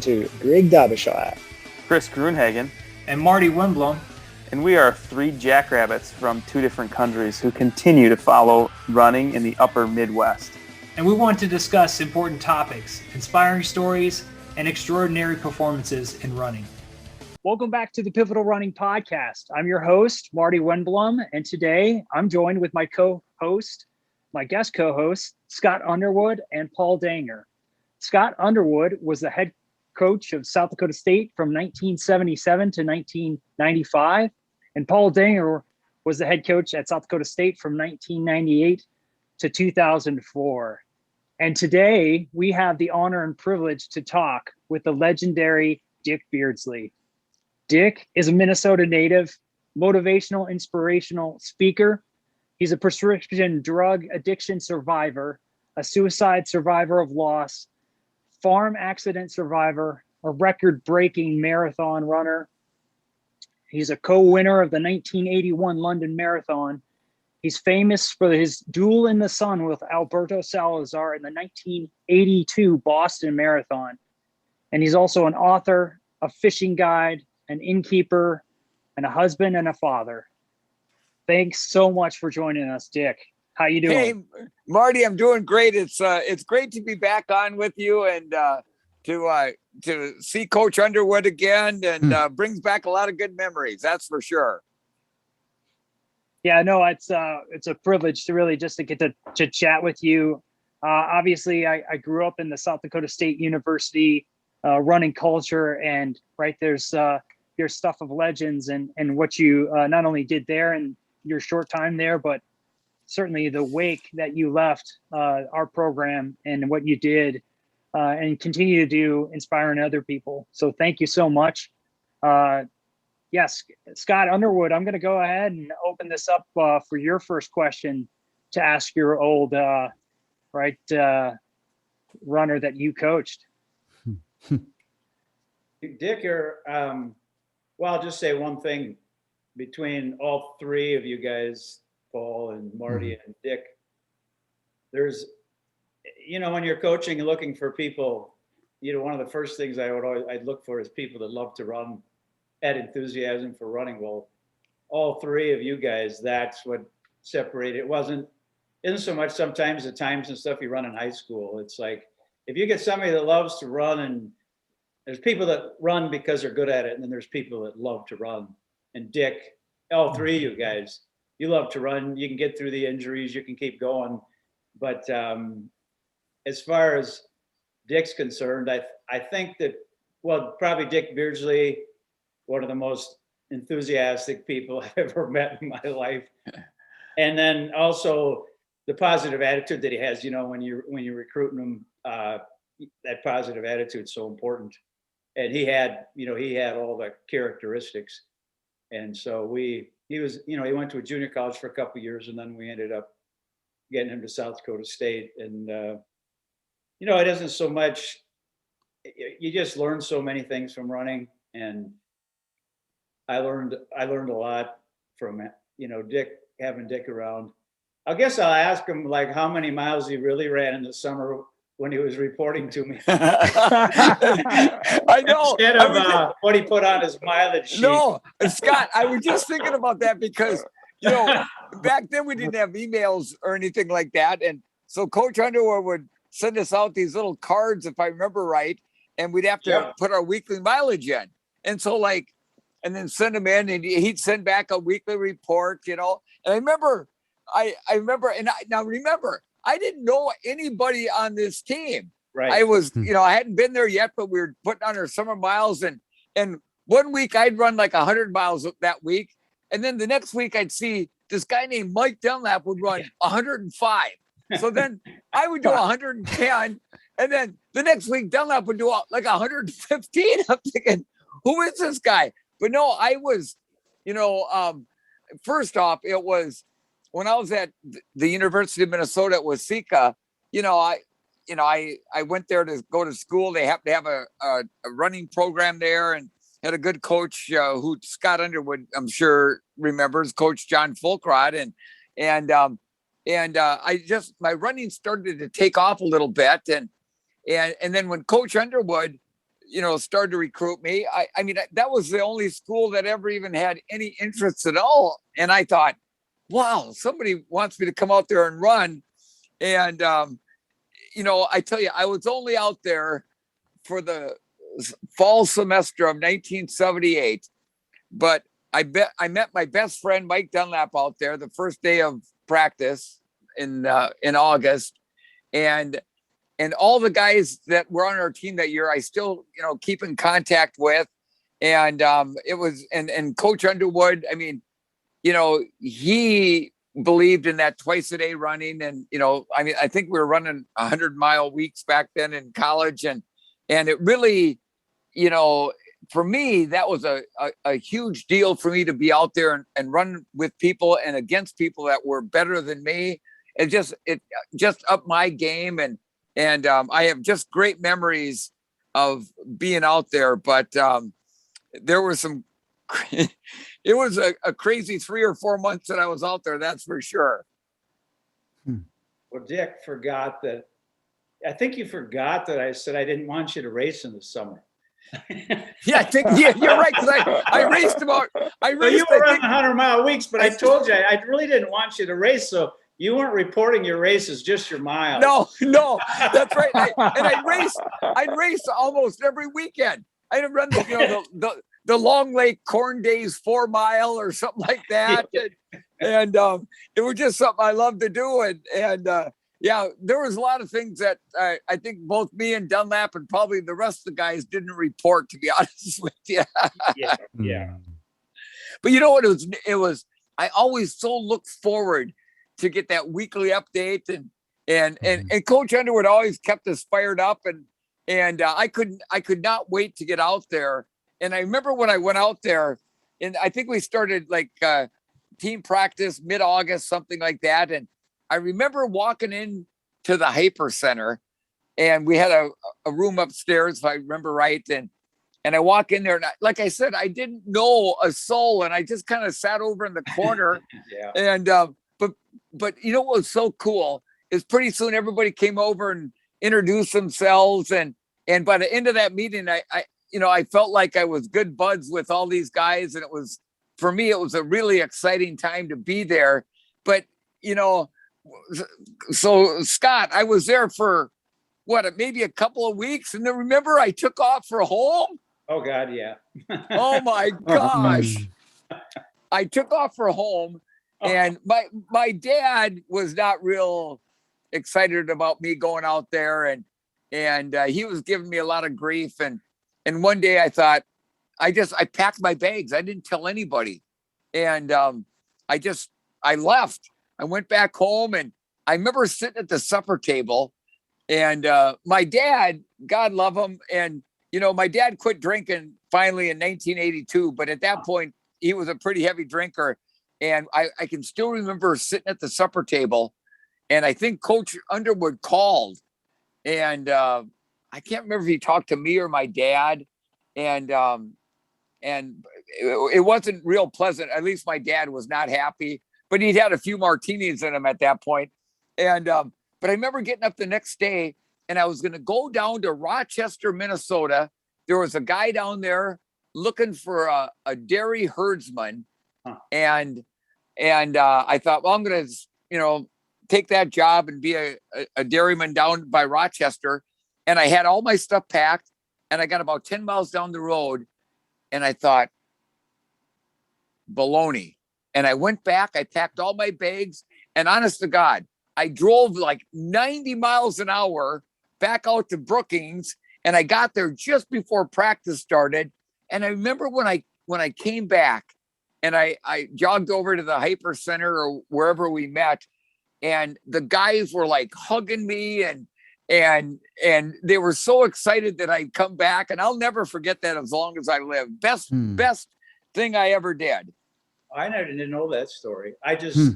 to Greg Derbyshire, Chris Grunhagen, and Marty Wennblom. And we are three jackrabbits from two different countries who continue to follow running in the upper Midwest. And we want to discuss important topics, inspiring stories, and extraordinary performances in running. Welcome back to the Pivotal Running Podcast. I'm your host, Marty Wennblom, and today I'm joined with my guest co-host, Scott Underwood and Paul Danger. Scott Underwood was the head coach of South Dakota State from 1977 to 1995, and Paul Danger was the head coach at South Dakota State from 1998 to 2004. And today we have the honor and privilege to talk with the legendary Dick Beardsley. Dick is a Minnesota native, motivational, inspirational speaker. He's a prescription drug addiction survivor, a suicide survivor of loss, farm accident survivor, a record-breaking marathon runner. He's a co-winner of the 1981 London Marathon. He's famous for his Duel in the Sun with Alberto Salazar in the 1982 Boston Marathon. And he's also an author, a fishing guide, an innkeeper, and a husband and a father. Thanks so much for joining us, Dick. How you doing? Hey, Marty, I'm doing great. It's great to be back on with you and to see Coach Underwood again, and brings back a lot of good memories. That's for sure. Yeah, no, it's a privilege to really just to get to chat with you. Obviously, I grew up in the South Dakota State University running culture, and there's your stuff of legends and what you not only did there and your short time there, but certainly the wake that you left our program and what you did and continue to do, inspiring other people. So thank you so much. Yes, Scott Underwood, I'm going to go ahead and open this up for your first question to ask your old runner that you coached. Dick, I'll just say one thing. Between all three of you guys, Paul and Marty and Dick, there's, when you're coaching and looking for people, one of the first things I'd look for is people that love to run, had enthusiasm for running. Well, all three of you guys, that's what separated. Isn't so much sometimes the times and stuff you run in high school. It's like, if you get somebody that loves to run, and there's people that run because they're good at it, and then there's people that love to run. And Dick, all three of you guys, you love to run. You can get through the injuries. You can keep going. But as far as Dick's concerned, I think that, probably Dick Beardsley, one of the most enthusiastic people I've ever met in my life. And then also the positive attitude that he has, when you're recruiting him, that positive attitude is so important. And he had all the characteristics. And so he went to a junior college for a couple of years, and then we ended up getting him to South Dakota State. And, it isn't so much, you just learn so many things from running. And I learned a lot from, having Dick around. I guess I'll ask him how many miles he really ran in the summer when he was reporting to me. I know. Instead of what he put on his mileage sheet. No, Scott, I was just thinking about that because, back then we didn't have emails or anything like that. And so Coach Underwood would send us out these little cards, if I remember right, and we'd have to put our weekly mileage in. And so and then send them in, and he'd send back a weekly report, And I remember, I didn't know anybody on this team. Right. I was, I hadn't been there yet, but we were putting on our summer miles, and 1 week I'd run 100 miles that week. And then the next week I'd see this guy named Mike Dunlap would run 105. So then I would do 110. And then the next week Dunlap would do 115. I'm thinking, who is this guy? But no, I was, first off, it was when I was at the University of Minnesota at Waseca, I went there to go to school. They happened to have a running program there, and had a good coach who Scott Underwood, I'm sure, remembers, Coach John Fulkrod. And I just, my running started to take off a little bit. And then when Coach Underwood started to recruit me. I mean, that was the only school that ever even had any interest at all. And I thought, wow, somebody wants me to come out there and run. And, I tell you, I was only out there for the fall semester of 1978, but I met my best friend, Mike Dunlap, out there the first day of practice in August. And all the guys that were on our team that year, I still, keep in contact with. And it was, and Coach Underwood, I mean, he believed in that twice a day running. And, I think we were running 100-mile weeks back then in college. And it really, for me, that was a huge deal for me to be out there and run with people and against people that were better than me. It just upped my game. And I have just great memories of being out there, but there were it was a crazy 3 or 4 months that I was out there. That's for sure. Well, Dick forgot that. I think you forgot that I said I didn't want you to race in the summer. Yeah, I think you're right. Cause I raced about. You were running 100-mile weeks, but I told you I really didn't want you to race. So you weren't reporting your races, just your miles. No, that's right. I'd race almost every weekend. I'd run the Long Lake Corn Days 4 mile or something like that. And it was just something I loved to do. And there was a lot of things that I think both me and Dunlap and probably the rest of the guys didn't report, to be honest with you. Yeah. But you know what? It was, I always so looked forward to get that weekly update, and Coach Underwood always kept us fired up, and I could not wait to get out there. And I remember when I went out there, and I think we started like team practice mid-August, something like that. And I remember walking in to the Hyper Center, and we had a room upstairs, if I remember right. And I walk in there, and like I said, I didn't know a soul, and I just kind of sat over in the corner. Yeah. And but what was so cool is pretty soon everybody came over and introduced themselves, and by the end of that meeting, I felt like I was good buds with all these guys, and for me it was a really exciting time to be there. But so Scott, I was there for maybe a couple of weeks, and then remember I took off for home. Oh God, yeah. Oh my gosh. I took off for home, and my dad was not real excited about me going out there, and he was giving me a lot of grief. And one day I thought, I packed my bags. I didn't tell anybody. And I left. I went back home, and I remember sitting at the supper table, and my dad, God love him. And, my dad quit drinking finally in 1982, but at that point he was a pretty heavy drinker. And I can still remember sitting at the supper table, and I think Coach Underwood called, and I can't remember if he talked to me or my dad. And it wasn't real pleasant. At least my dad was not happy, but he'd had a few martinis in him at that point. And but I remember getting up the next day, and I was going to go down to Rochester, Minnesota. There was a guy down there looking for a dairy herdsman. And I thought, well, I'm going to, take that job and be a dairyman down by Rochester. And I had all my stuff packed, and I got about 10 miles down the road, and I thought, baloney. And I went back, I packed all my bags, and honest to God, I drove like 90 miles an hour back out to Brookings, and I got there just before practice started. And I remember when I came back, and I jogged over to the Hyper Center or wherever we met, and the guys were like hugging me, and they were so excited that I'd come back, and I'll never forget that as long as I live. Best thing I ever did. I didn't know that story. I just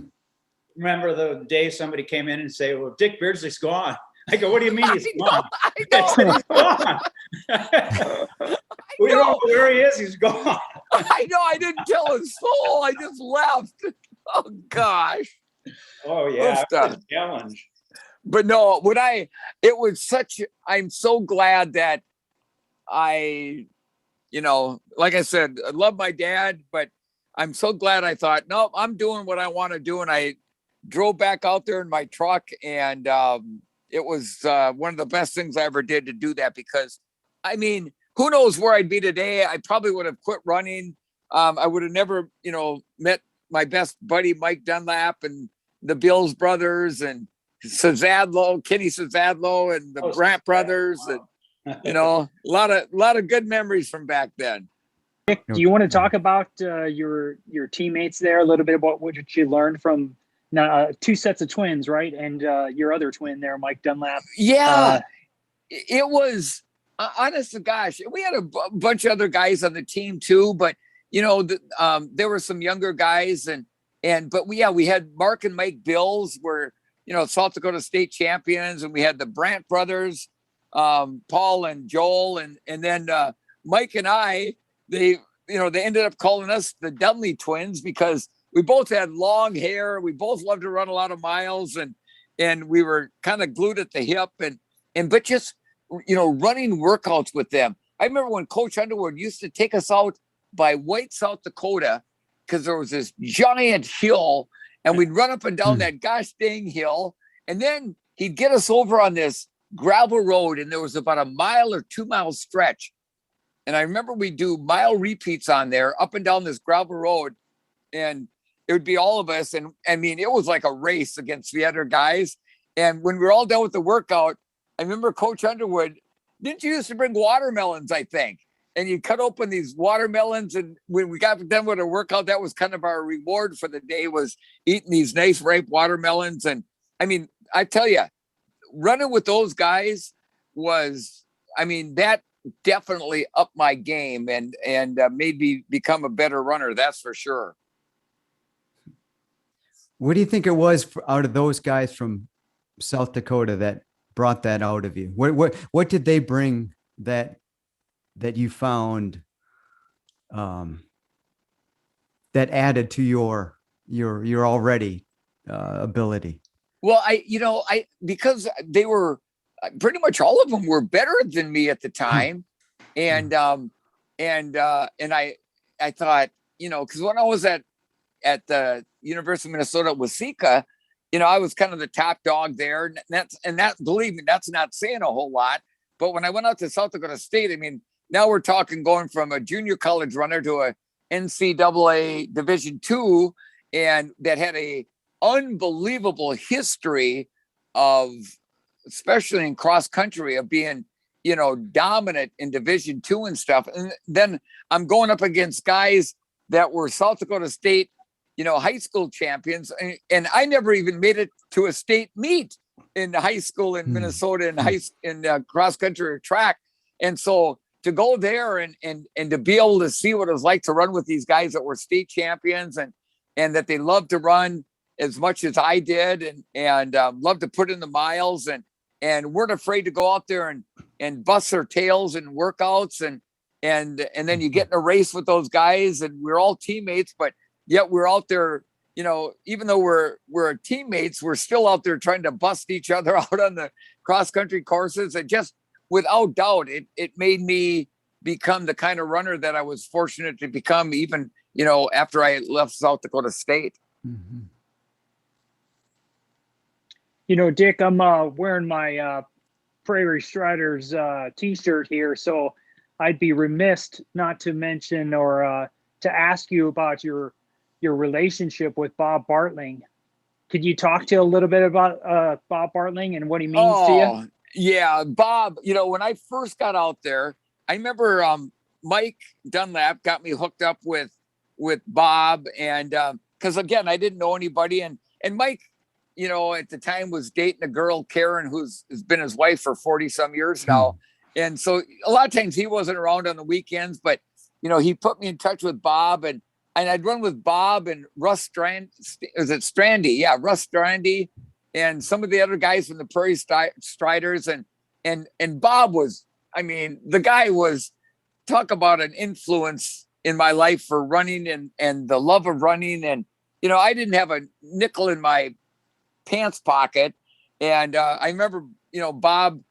remember the day somebody came in and say, "Well, Dick Beardsley's gone." I go, "What do you mean he's gone?" I know. He's gone. We don't know where he is. He's gone. I know. I didn't tell a soul. I just left. Oh gosh. Oh yeah, that's a challenge. But no, I'm so glad that like I said, I love my dad, but I'm so glad I thought, no, I'm doing what I want to do. And I drove back out there in my truck, and it was one of the best things I ever did to do that, because, I mean, who knows where I'd be today? I probably would have quit running. I would have never, met my best buddy, Mike Dunlap, and the Bills brothers, and Kenny Sazadlo, and the Brandt brothers. Wow. And, a lot of good memories from back then. Nick, do you want to talk about your teammates there a little bit, about what you learned from two sets of twins, right? And your other twin there, Mike Dunlap. Yeah, it was, honest to gosh, we had a bunch of other guys on the team too, but there were some younger guys, but we had Mark and Mike Bills were, South Dakota state champions, and we had the Brandt brothers, Paul and Joel, and then Mike and I, they ended up calling us the Dunley twins, because we both had long hair. We both loved to run a lot of miles, and we were kind of glued at the hip, but just, running workouts with them. I remember when Coach Underwood used to take us out by White, South Dakota, because there was this giant hill, and we'd run up and down that gosh dang hill. And then he'd get us over on this gravel road, and there was about a 1 or 2 mile stretch. And I remember we'd do mile repeats on there, up and down this gravel road, and it would be all of us. And I mean, it was like a race against the other guys. And when we were all done with the workout, I remember Coach Underwood, didn't you used to bring watermelons, I think? And you cut open these watermelons. And when we got done with our workout, that was kind of our reward for the day, was eating these nice ripe watermelons. And I mean, I tell you, running with those guys was, I mean, that definitely upped my game and made me become a better runner. That's for sure. What do you think it was out of those guys from South Dakota that brought that out of you? What did they bring that you found that added to your already ability? Well, because they were pretty much all of them were better than me at the time. And I thought, because when I was at the University of Minnesota at Waseca, I was kind of the top dog there. And that, believe me, that's not saying a whole lot. But when I went out to South Dakota State, I mean, now we're talking going from a junior college runner to a NCAA Division II, and that had a unbelievable history of, especially in cross country, of being, dominant in Division II and stuff. And then I'm going up against guys that were South Dakota State, high school champions. And I never even made it to a state meet in high school in Minnesota in cross country or track. And so to go there and to be able to see what it was like to run with these guys that were state champions and that they loved to run as much as I did and loved to put in the miles and weren't afraid to go out there and bust their tails in workouts and then you get in a race with those guys, and we're all teammates, but yet we're out there, even though we're teammates, we're still out there trying to bust each other out on the cross country courses. And just without doubt, it made me become the kind of runner that I was fortunate to become, even, after I left South Dakota State. Mm-hmm. Dick, I'm wearing my Prairie Striders t-shirt here, so I'd be remiss not to mention or to ask you about your relationship with Bob Bartling. Could you talk to a little bit about Bob Bartling and what he means to you? Yeah, Bob, when I first got out there, I remember Mike Dunlap got me hooked up with Bob, and because again, I didn't know anybody, and Mike, at the time was dating a girl, Karen, has been his wife for 40 some years now. And so a lot of times he wasn't around on the weekends, but, he put me in touch with Bob, and I'd run with Bob and Russ Strandy? Yeah, Russ Strandy and some of the other guys from the Prairie Striders. And Bob was, I mean, the guy was, talk about an influence in my life for running and the love of running. And, I didn't have a nickel in my pants pocket. And I remember, Bob,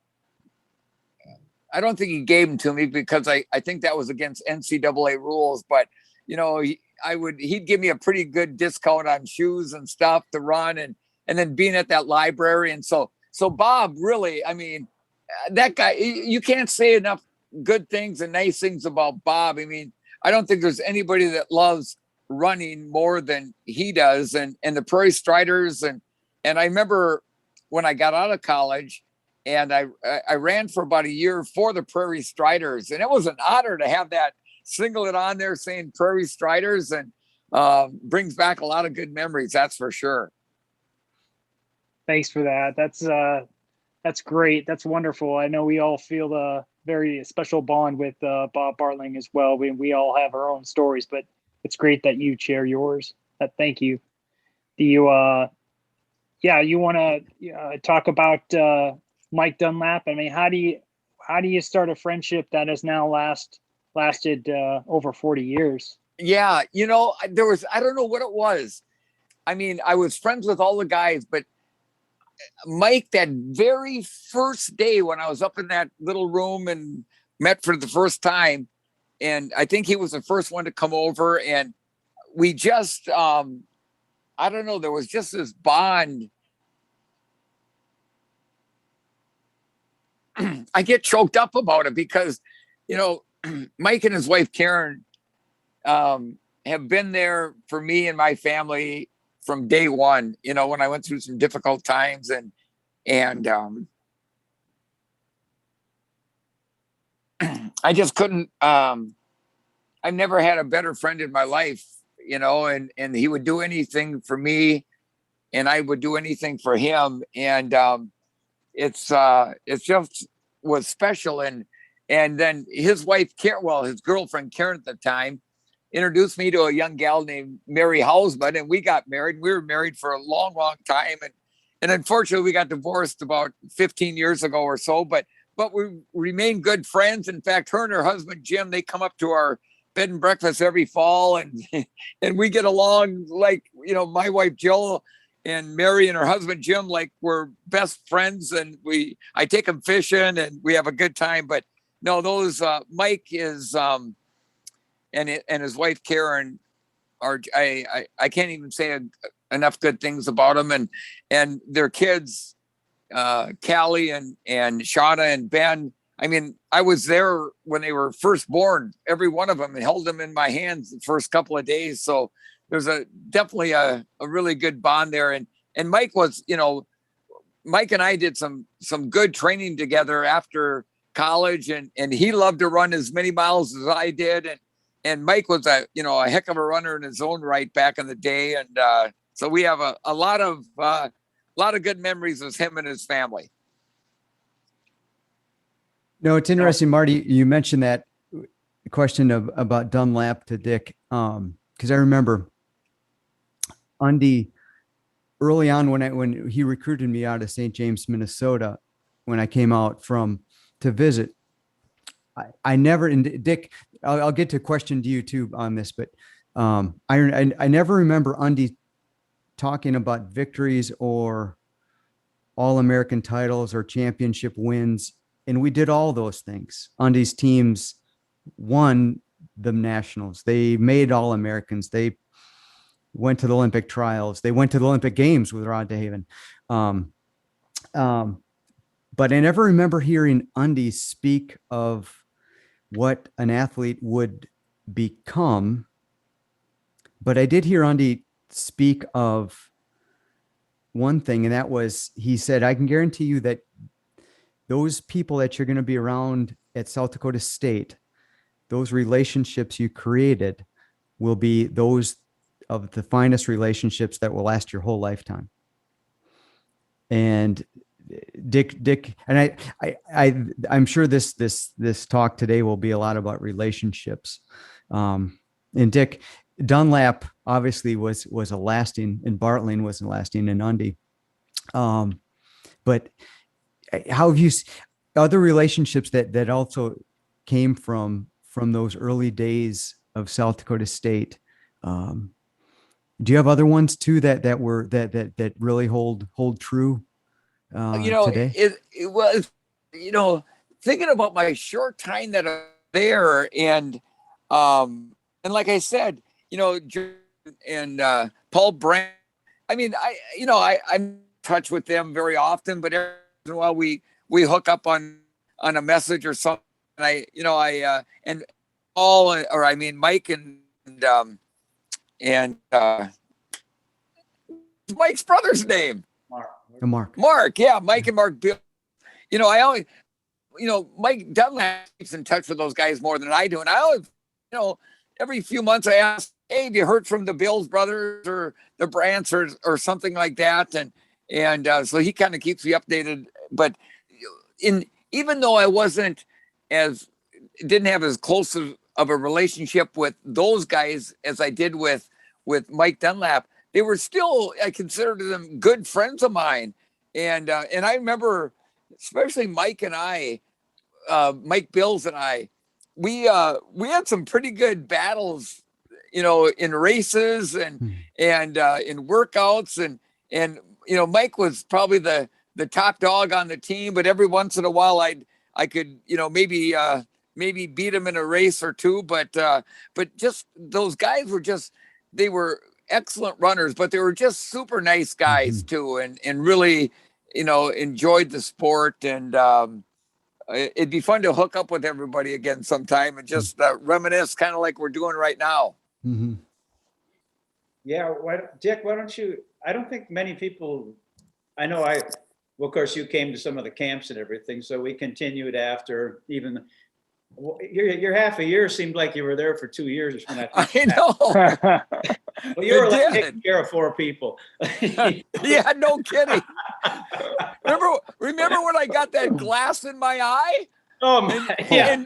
I don't think he gave them to me because I think that was against NCAA rules, but you know, he'd give me a pretty good discount on shoes and stuff to run, and then being at that library. And so Bob, really, I mean, that guy, you can't say enough good things and nice things about Bob. I mean, I don't think there's anybody that loves running more than he does, and the Prairie Striders. And I remember when I got out of college and I ran for about a year for the Prairie Striders, and it was an honor to have that singlet on there saying Prairie Striders, and brings back a lot of good memories. That's for sure. Thanks for that. That's great. That's wonderful. I know we all feel a very special bond with Bob Bartling as well. We all have our own stories, but it's great that you share yours. Thank you. Do you, you want to talk about Mike Dunlap? I mean, how do you start a friendship that has now lasted over 40 years? Yeah, you know, I don't know what it was. I mean, I was friends with all the guys, but Mike, that very first day when I was up in that little room and met for the first time, and I think he was the first one to come over, and we just, I don't know, there was just this bond. I get choked up about it because, you know, Mike and his wife, Karen, have been there for me and my family from day one, you know, when I went through some difficult times, and I just couldn't, I've never had a better friend in my life, you know, and he would do anything for me and I would do anything for him. And it's just was special. And then his wife, Karen, his girlfriend, Karen at the time, introduced me to a young gal named Mary Hausman, and we got married. We were married for a long, long time. And unfortunately we got divorced about 15 years ago or so, but we remain good friends. In fact, her and her husband, Jim, they come up to our bed and breakfast every fall, and we get along like, you know, my wife, Jill, and Mary and her husband, Jim, like we're best friends, and I take them fishing and we have a good time. But no, those, Mike is, and his wife, Karen, are, I can't even say enough good things about them, and their kids, Callie and Shauna and Ben. I mean, I was there when they were first born, every one of them, and held them in my hands the first couple of days. So there's definitely a really good bond there. And Mike was, you know, Mike and I did some good training together after college, and he loved to run as many miles as I did. And Mike was a heck of a runner in his own right back in the day. And so we have a lot of good memories of him and his family. No, it's interesting, Marty. You mentioned that question about Dunlap to Dick, because I remember Undy early on when he recruited me out of St. James, Minnesota, when I came out to visit. I never, and Dick, I'll get to question to you too on this, but I never remember Undy talking about victories or All-American titles or championship wins. And we did all those things. Undy's teams won the nationals. They made All-Americans. They went to the Olympic trials. They went to the Olympic Games with Rod DeHaven. But I never remember hearing Undy speak of what an athlete would become. But I did hear Undy speak of one thing, and that was, he said, I can guarantee you that those people that you're going to be around at South Dakota State, those relationships you created will be those of the finest relationships that will last your whole lifetime. And Dick, and I'm sure this talk today will be a lot about relationships. And Dick, Dunlap obviously was a lasting, and Bartling was a lasting, and Undy. But how have you other relationships that also came from those early days of South Dakota State? Do you have other ones too that really hold true today? It was, you know, thinking about my short time that I'm there, and like I said, and Paul Brandt. I mean, I'm in touch with them very often, but every once in a while we hook up on a message or something. And and Paul, or I mean Mike and Mike's brother's name. Mark. Yeah, Mike and Mark Bill. I always, Mike Dunlap keeps in touch with those guys more than I do. And I always, every few months I ask, hey, have you heard from the Bills brothers or the Brants or something like that? And so he kind of keeps me updated. But even though I didn't have as close of a relationship with those guys as I did with Mike Dunlap, they were still, I considered them good friends of mine. And I remember, especially Mike Bills and I, we had some pretty good battles, in races and in workouts, and Mike was probably the top dog on the team, but every once in a while I could, maybe beat him in a race or two, but just those guys they were excellent runners, but they were just super nice guys too, and really, enjoyed the sport. And it'd be fun to hook up with everybody again sometime and just reminisce, kind of like we're doing right now. Mm-hmm. Yeah, Dick, why don't you? I don't think many people. I know well, of course, you came to some of the camps and everything, so we continued after even. Your half a year seemed like you were there for 2 years. When I know. Well, you were like taking care of 4 people. Yeah, no kidding. Remember when I got that glass in my eye? Oh my! Yeah.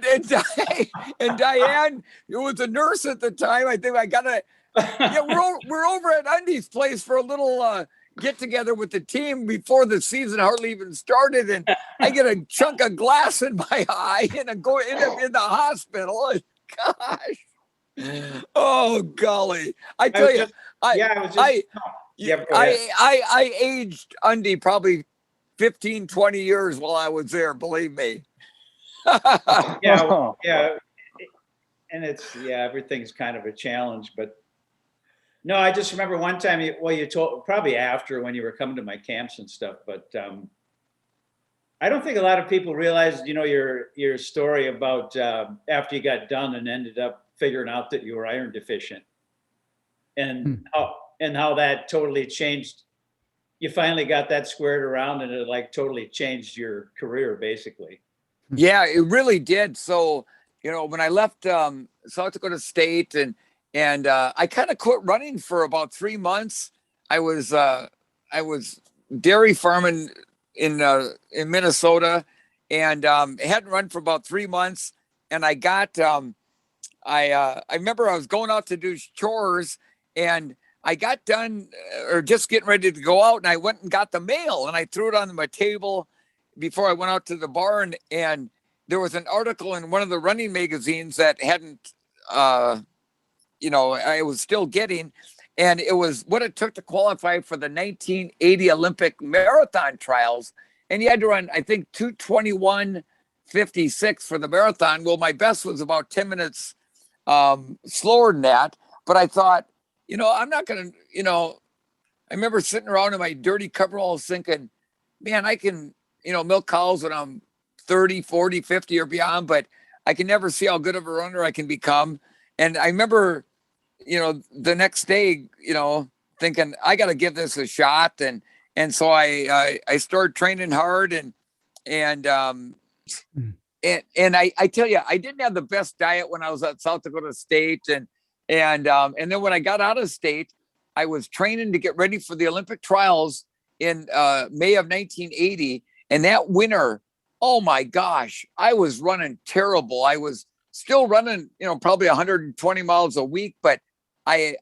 And Diane, who was a nurse at the time, I think I got a. Yeah, we're over at Undy's place for a little get together with the team before the season hardly even started, and I get a chunk of glass in my eye and I go in the hospital. Gosh. Oh golly. I tell you, I aged Undy probably 15, 20 years while I was there, believe me. Yeah. And everything's kind of a challenge, but no, I just remember one time, you told probably after when you were coming to my camps and stuff, but I don't think a lot of people realized, your story about after you got done and ended up figuring out that you were iron deficient, and how that totally changed. You finally got that squared around, and it like totally changed your career, basically. Yeah, it really did. So, when I left South Dakota State and I kind of quit running for about 3 months. I was dairy farming in Minnesota, and hadn't run for about 3 months. And I got I remember I was going out to do chores, and I got done or just getting ready to go out, and I went and got the mail, and I threw it on my table before I went out to the barn. And there was an article in one of the running magazines that hadn't I was still getting, and it was what it took to qualify for the 1980 Olympic marathon trials. And you had to run, I think, 2:21:56 for the marathon. Well, my best was about 10 minutes slower than that. But I thought, I'm not going to, I remember sitting around in my dirty coveralls thinking, man, I can, milk cows when I'm 30, 40, 50 or beyond, but I can never see how good of a runner I can become. And I remember, the next day, thinking I got to give this a shot. And so I started training hard, and I tell you, I didn't have the best diet when I was at South Dakota State. And then when I got out of state, I was training to get ready for the Olympic trials in May of 1980. And that winter, oh my gosh, I was running terrible. I was still running, probably 120 miles a week, but I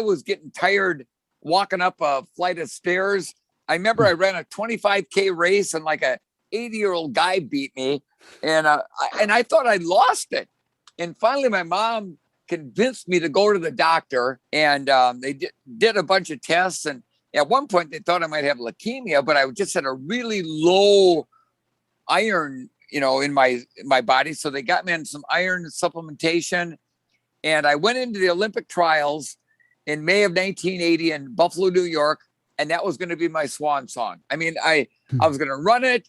was getting tired walking up a flight of stairs. I remember I ran a 25K race, and like a 80-year-old guy beat me, and I thought I'd lost it. And finally, my mom convinced me to go to the doctor, and they did a bunch of tests. And at one point, they thought I might have leukemia, but I just had a really low iron in my body. So they got me on some iron supplementation, and I went into the Olympic trials in May of 1980 in Buffalo, New York. And that was going to be my swan song. I mean, I was going to run it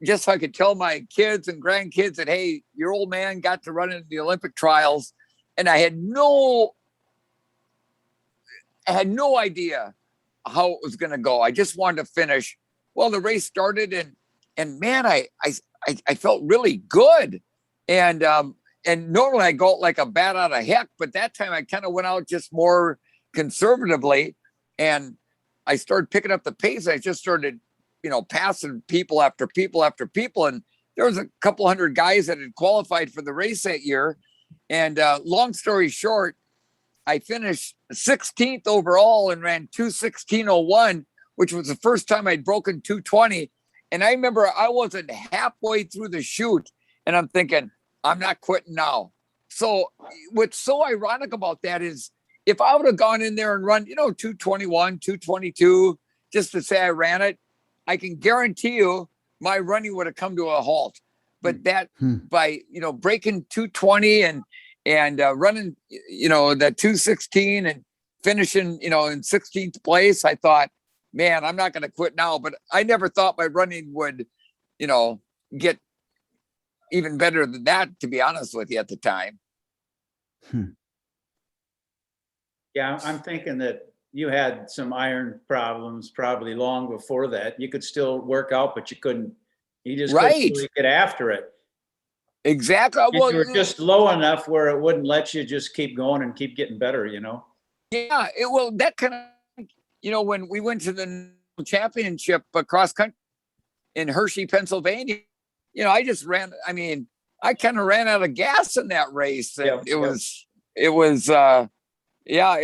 just so I could tell my kids and grandkids that, hey, your old man got to run into the Olympic trials. And I had no idea how it was going to go. I just wanted to finish. Well, the race started, and man, I felt really good. And normally I go out like a bat out of heck, but that time I kind of went out just more conservatively, and I started picking up the pace. I just started, passing people after people after people. And there was a couple hundred guys that had qualified for the race that year. And long story short, I finished 16th overall and ran 2:16:01, which was the first time I'd broken 2:20. And I remember I wasn't halfway through the chute, and I'm thinking, I'm not quitting now. So what's so ironic about that is, if I would have gone in there and run, 2:21, 2:22, just to say I ran it, I can guarantee you my running would have come to a halt. But that by, breaking 2:20 and running, that 2:16 and finishing, in 16th place, I thought, man, I'm not going to quit now. But I never thought my running would, get even better than that, to be honest with you, at the time. Yeah, I'm thinking that you had some iron problems probably long before that. You could still work out, but you couldn't couldn't really get after it. Exactly. And you were just low enough where it wouldn't let you just keep going and keep getting better, Yeah, that kind of, when we went to the championship cross country in Hershey, Pennsylvania, I just ran. I mean, I kind of ran out of gas in that race. And it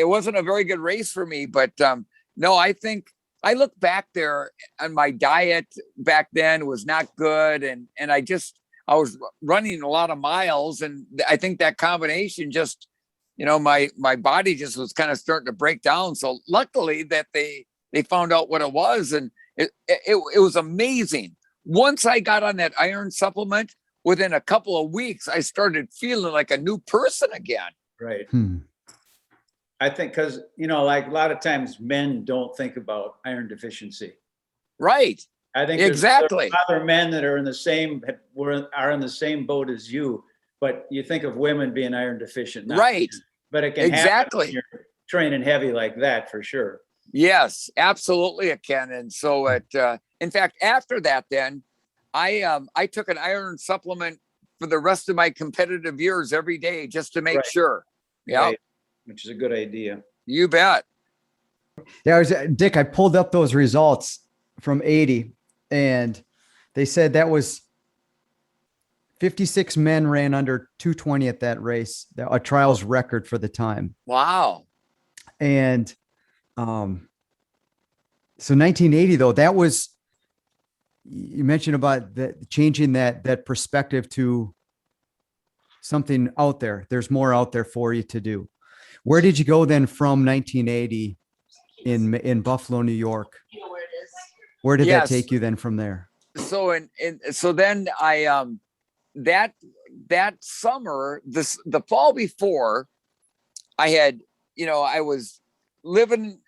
wasn't a very good race for me, but no, I think I look back there, and my diet back then was not good. And I was running a lot of miles, and I think that combination just, my body just was kind of starting to break down. So luckily that they found out what it was, and it was amazing. Once I got on that iron supplement, within a couple of weeks, I started feeling like a new person again. Right. I think because, like a lot of times men don't think about iron deficiency. Right. I think exactly. there's other men that are in the same boat as you, but you think of women being iron deficient. Right. But it can happen when you're training heavy like that, for sure. Yes, absolutely it can. And so in fact, after that, then I took an iron supplement for the rest of my competitive years every day, just to make sure. Yeah. Right. Which is a good idea. You bet. Yeah, Dick, I pulled up those results from 80, and they said that was 56 men ran under 2:20 at that race, a trials record for the time. Wow. And so 1980, though, that was, you mentioned about changing that perspective to something out there. There's more out there for you to do. Where did you go then from 1980 in Buffalo, New York? Where did that take you then from there? So so then I that summer, the fall before, I had, I was living,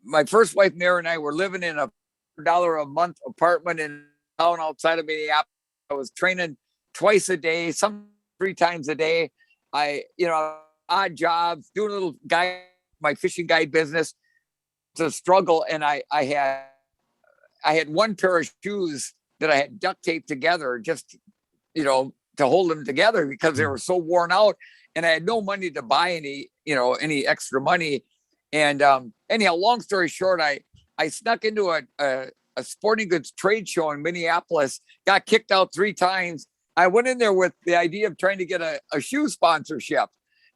my first wife Mary and I were living in a $1 a month apartment in town outside of Minneapolis. I was training twice a day, some 3 times a day. I, odd jobs, doing a little my fishing guide business. It's a struggle. And I had one pair of shoes that I had duct taped together just, to hold them together because they were so worn out, and I had no money to buy any extra money. And anyhow, long story short, I snuck into a sporting goods trade show in Minneapolis, got kicked out 3 times. I went in there with the idea of trying to get a shoe sponsorship.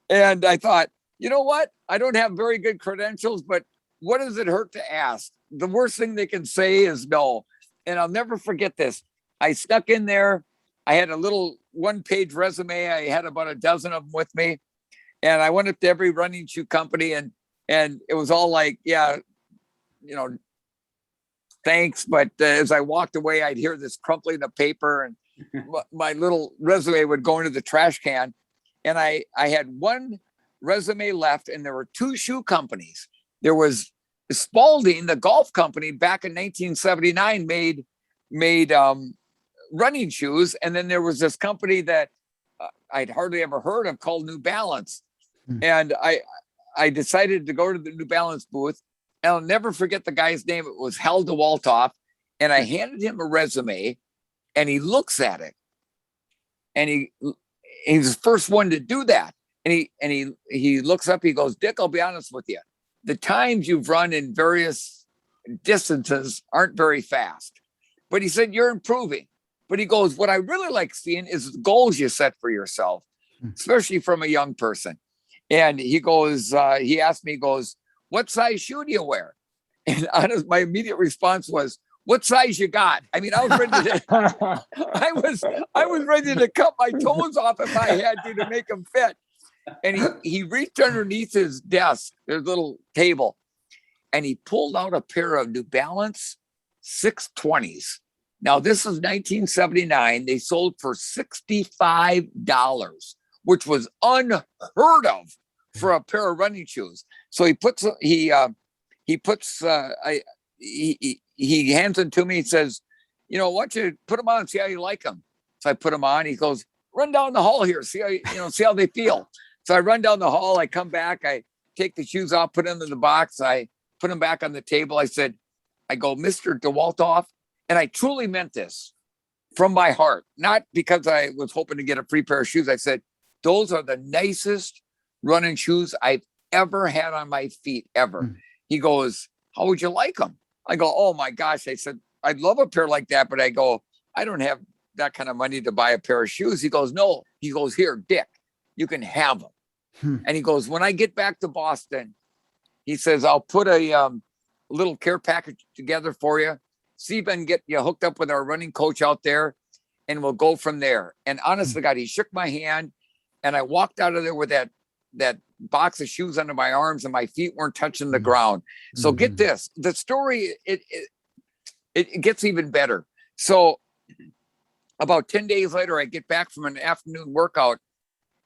And I thought, you know what? I don't have very good credentials, but what does it hurt to ask? The worst thing they can say is no. And I'll never forget this. I snuck in there. I had a little 1-page resume. I had about a dozen of them with me. And I went up to every running shoe company, and it was all like, yeah, thanks. But as I walked away, I'd hear this crumpling of paper, and my little resume would go into the trash can, and I had one resume left, and there were two shoe companies. There was Spalding, the golf company, back in 1979 made running shoes, and then there was this company that I'd hardly ever heard of called New Balance. And I decided to go to the New Balance booth, and I'll never forget the guy's name. It was Hal DeWaltoff, and I handed him a resume, and he looks at it, and he's the first one to do that. And he looks up, he goes, Dick, I'll be honest with you. The times you've run in various distances aren't very fast. But he said, you're improving. But he goes, what I really like seeing is the goals you set for yourself, especially from a young person. And he goes, he asked me, he goes, what size shoe do you wear? And my immediate response was, what size you got? I mean, I was ready to, I was ready to cut my toes off if I had to make them fit. And he reached underneath his desk, his little table, and he pulled out a pair of New Balance 620s. Now, this is 1979. They sold for $65, which was unheard of for a pair of running shoes. So he hands them to me. He says, why don't you put them on and see how you like them? So I put them on. He goes, run down the hall here, see how see how they feel. So I run down the hall. I come back. I take the shoes off, put them in the box. I put them back on the table. I go, Mr. DeWaltoff, and I truly meant this from my heart, not because I was hoping to get a free pair of shoes. I said, those are the nicest running shoes I've ever had on my feet, ever. He goes, how would you like them? I go, oh my gosh. I said, I'd love a pair like that, but I go, I don't have that kind of money to buy a pair of shoes. He goes, no. He goes, here, Dick, you can have them. And he goes, when I get back to Boston, he says, I'll put a little care package together for you. See if I can get you hooked up with our running coach out there, and we'll go from there. And honest to God, he shook my hand, and I walked out of there with that box of shoes under my arms, and my feet weren't touching the ground. So get this, the story, it gets even better. So about 10 days later, I get back from an afternoon workout,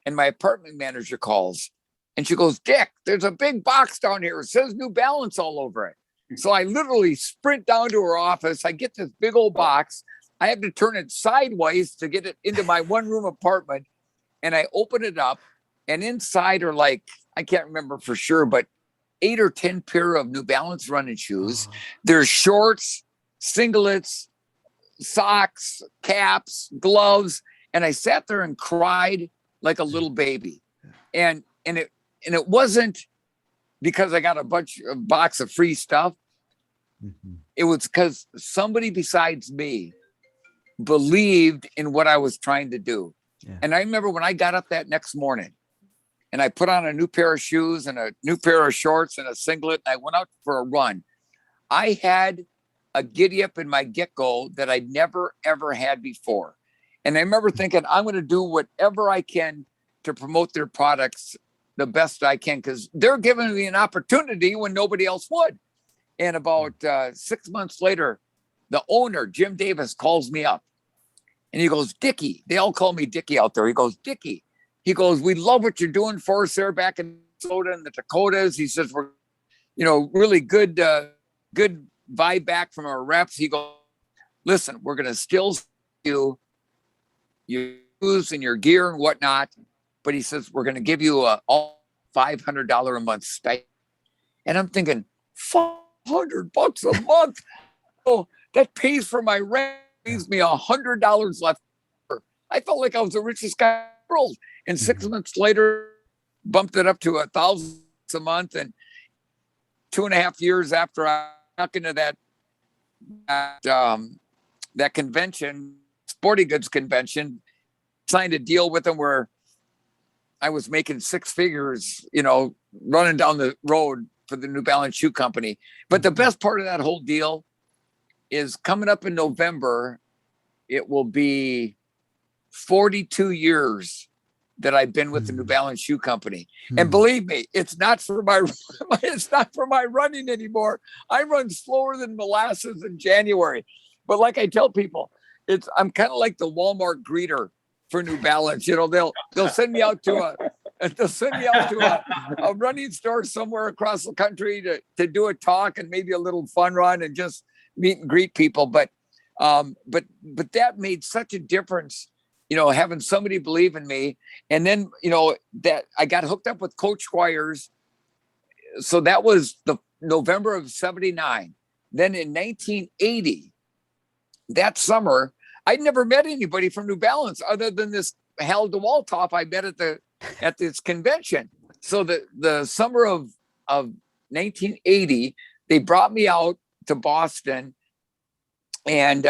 and my apartment manager calls, and she goes, Dick, there's a big box down here. It says New Balance all over it. So I literally sprint down to her office. I get this big old box. I have to turn it sideways to get it into my one-room apartment. And I open it up, and inside are I can't remember for sure, but 8 or 10 pair of New Balance running shoes. There's shorts, singlets, socks, caps, gloves. And I sat there and cried like a little baby. And it wasn't because I got a box of free stuff. It was because somebody besides me believed in what I was trying to do. Yeah. And I remember when I got up that next morning and I put on a new pair of shoes and a new pair of shorts and a singlet, and I went out for a run. I had a giddy up in my get-go that I'd never, ever had before. And I remember thinking, I'm going to do whatever I can to promote their products the best I can, because they're giving me an opportunity when nobody else would. And about 6 months later, the owner, Jim Davis, calls me up. And he goes, Dickie, they all call me Dickie out there. He goes, Dickie, he goes, we love what you're doing for us there back in Minnesota and the Dakotas. He says, we're, really good vibe back from our reps. He goes, listen, we're going to still you use and your gear and whatnot. But he says, we're going to give you all $500 a month stipend. And I'm thinking, $500 a month. Oh, that pays for my rent, leaves me $100 left. I felt like I was the richest guy in the world. And 6 months later, bumped it up to $1,000 a month. And 2.5 years after I got into that convention, sporting goods convention, signed a deal with them where I was making 6 figures, running down the road for the New Balance shoe company. But the best part of that whole deal is coming up in November, it will be 42 years that I've been with the New Balance shoe company. And believe me, it's not for my running anymore. I run slower than molasses in January. But like I tell people, I'm kind of like the Walmart greeter for New Balance. You know, they'll send me out to a running store somewhere across the country to do a talk and maybe a little fun run and just meet and greet people. But that made such a difference, you know, having somebody believe in me. And then, you know, that I got hooked up with Coach Squires. So that was the November of 79. Then in 1980, that summer, I'd never met anybody from New Balance other than this Hal DeWaltoff I met at this convention. So the summer of 1980, they brought me out to Boston, and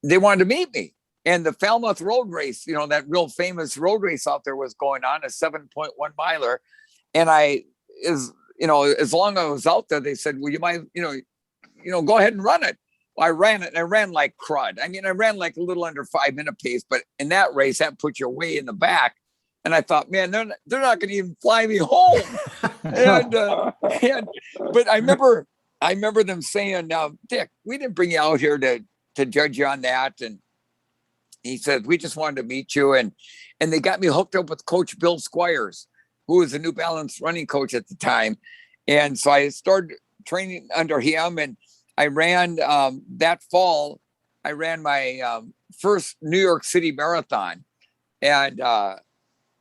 they wanted to meet me. And the Falmouth Road Race, you know, that real famous road race out there was going on, a 7.1 miler. And as long as I was out there, they said, well, you might, go ahead and run it. Well, I ran it, and I ran like crud. I mean, I ran like a little under 5-minute pace, but in that race, that put you way in the back. And I thought, man, they're not going to even fly me home. But I remember them saying, Dick, we didn't bring you out here to judge you on that. And he said, we just wanted to meet you. And they got me hooked up with Coach Bill Squires, who was a New Balance running coach at the time. And so I started training under him, and I ran that fall. I ran my first New York City marathon. And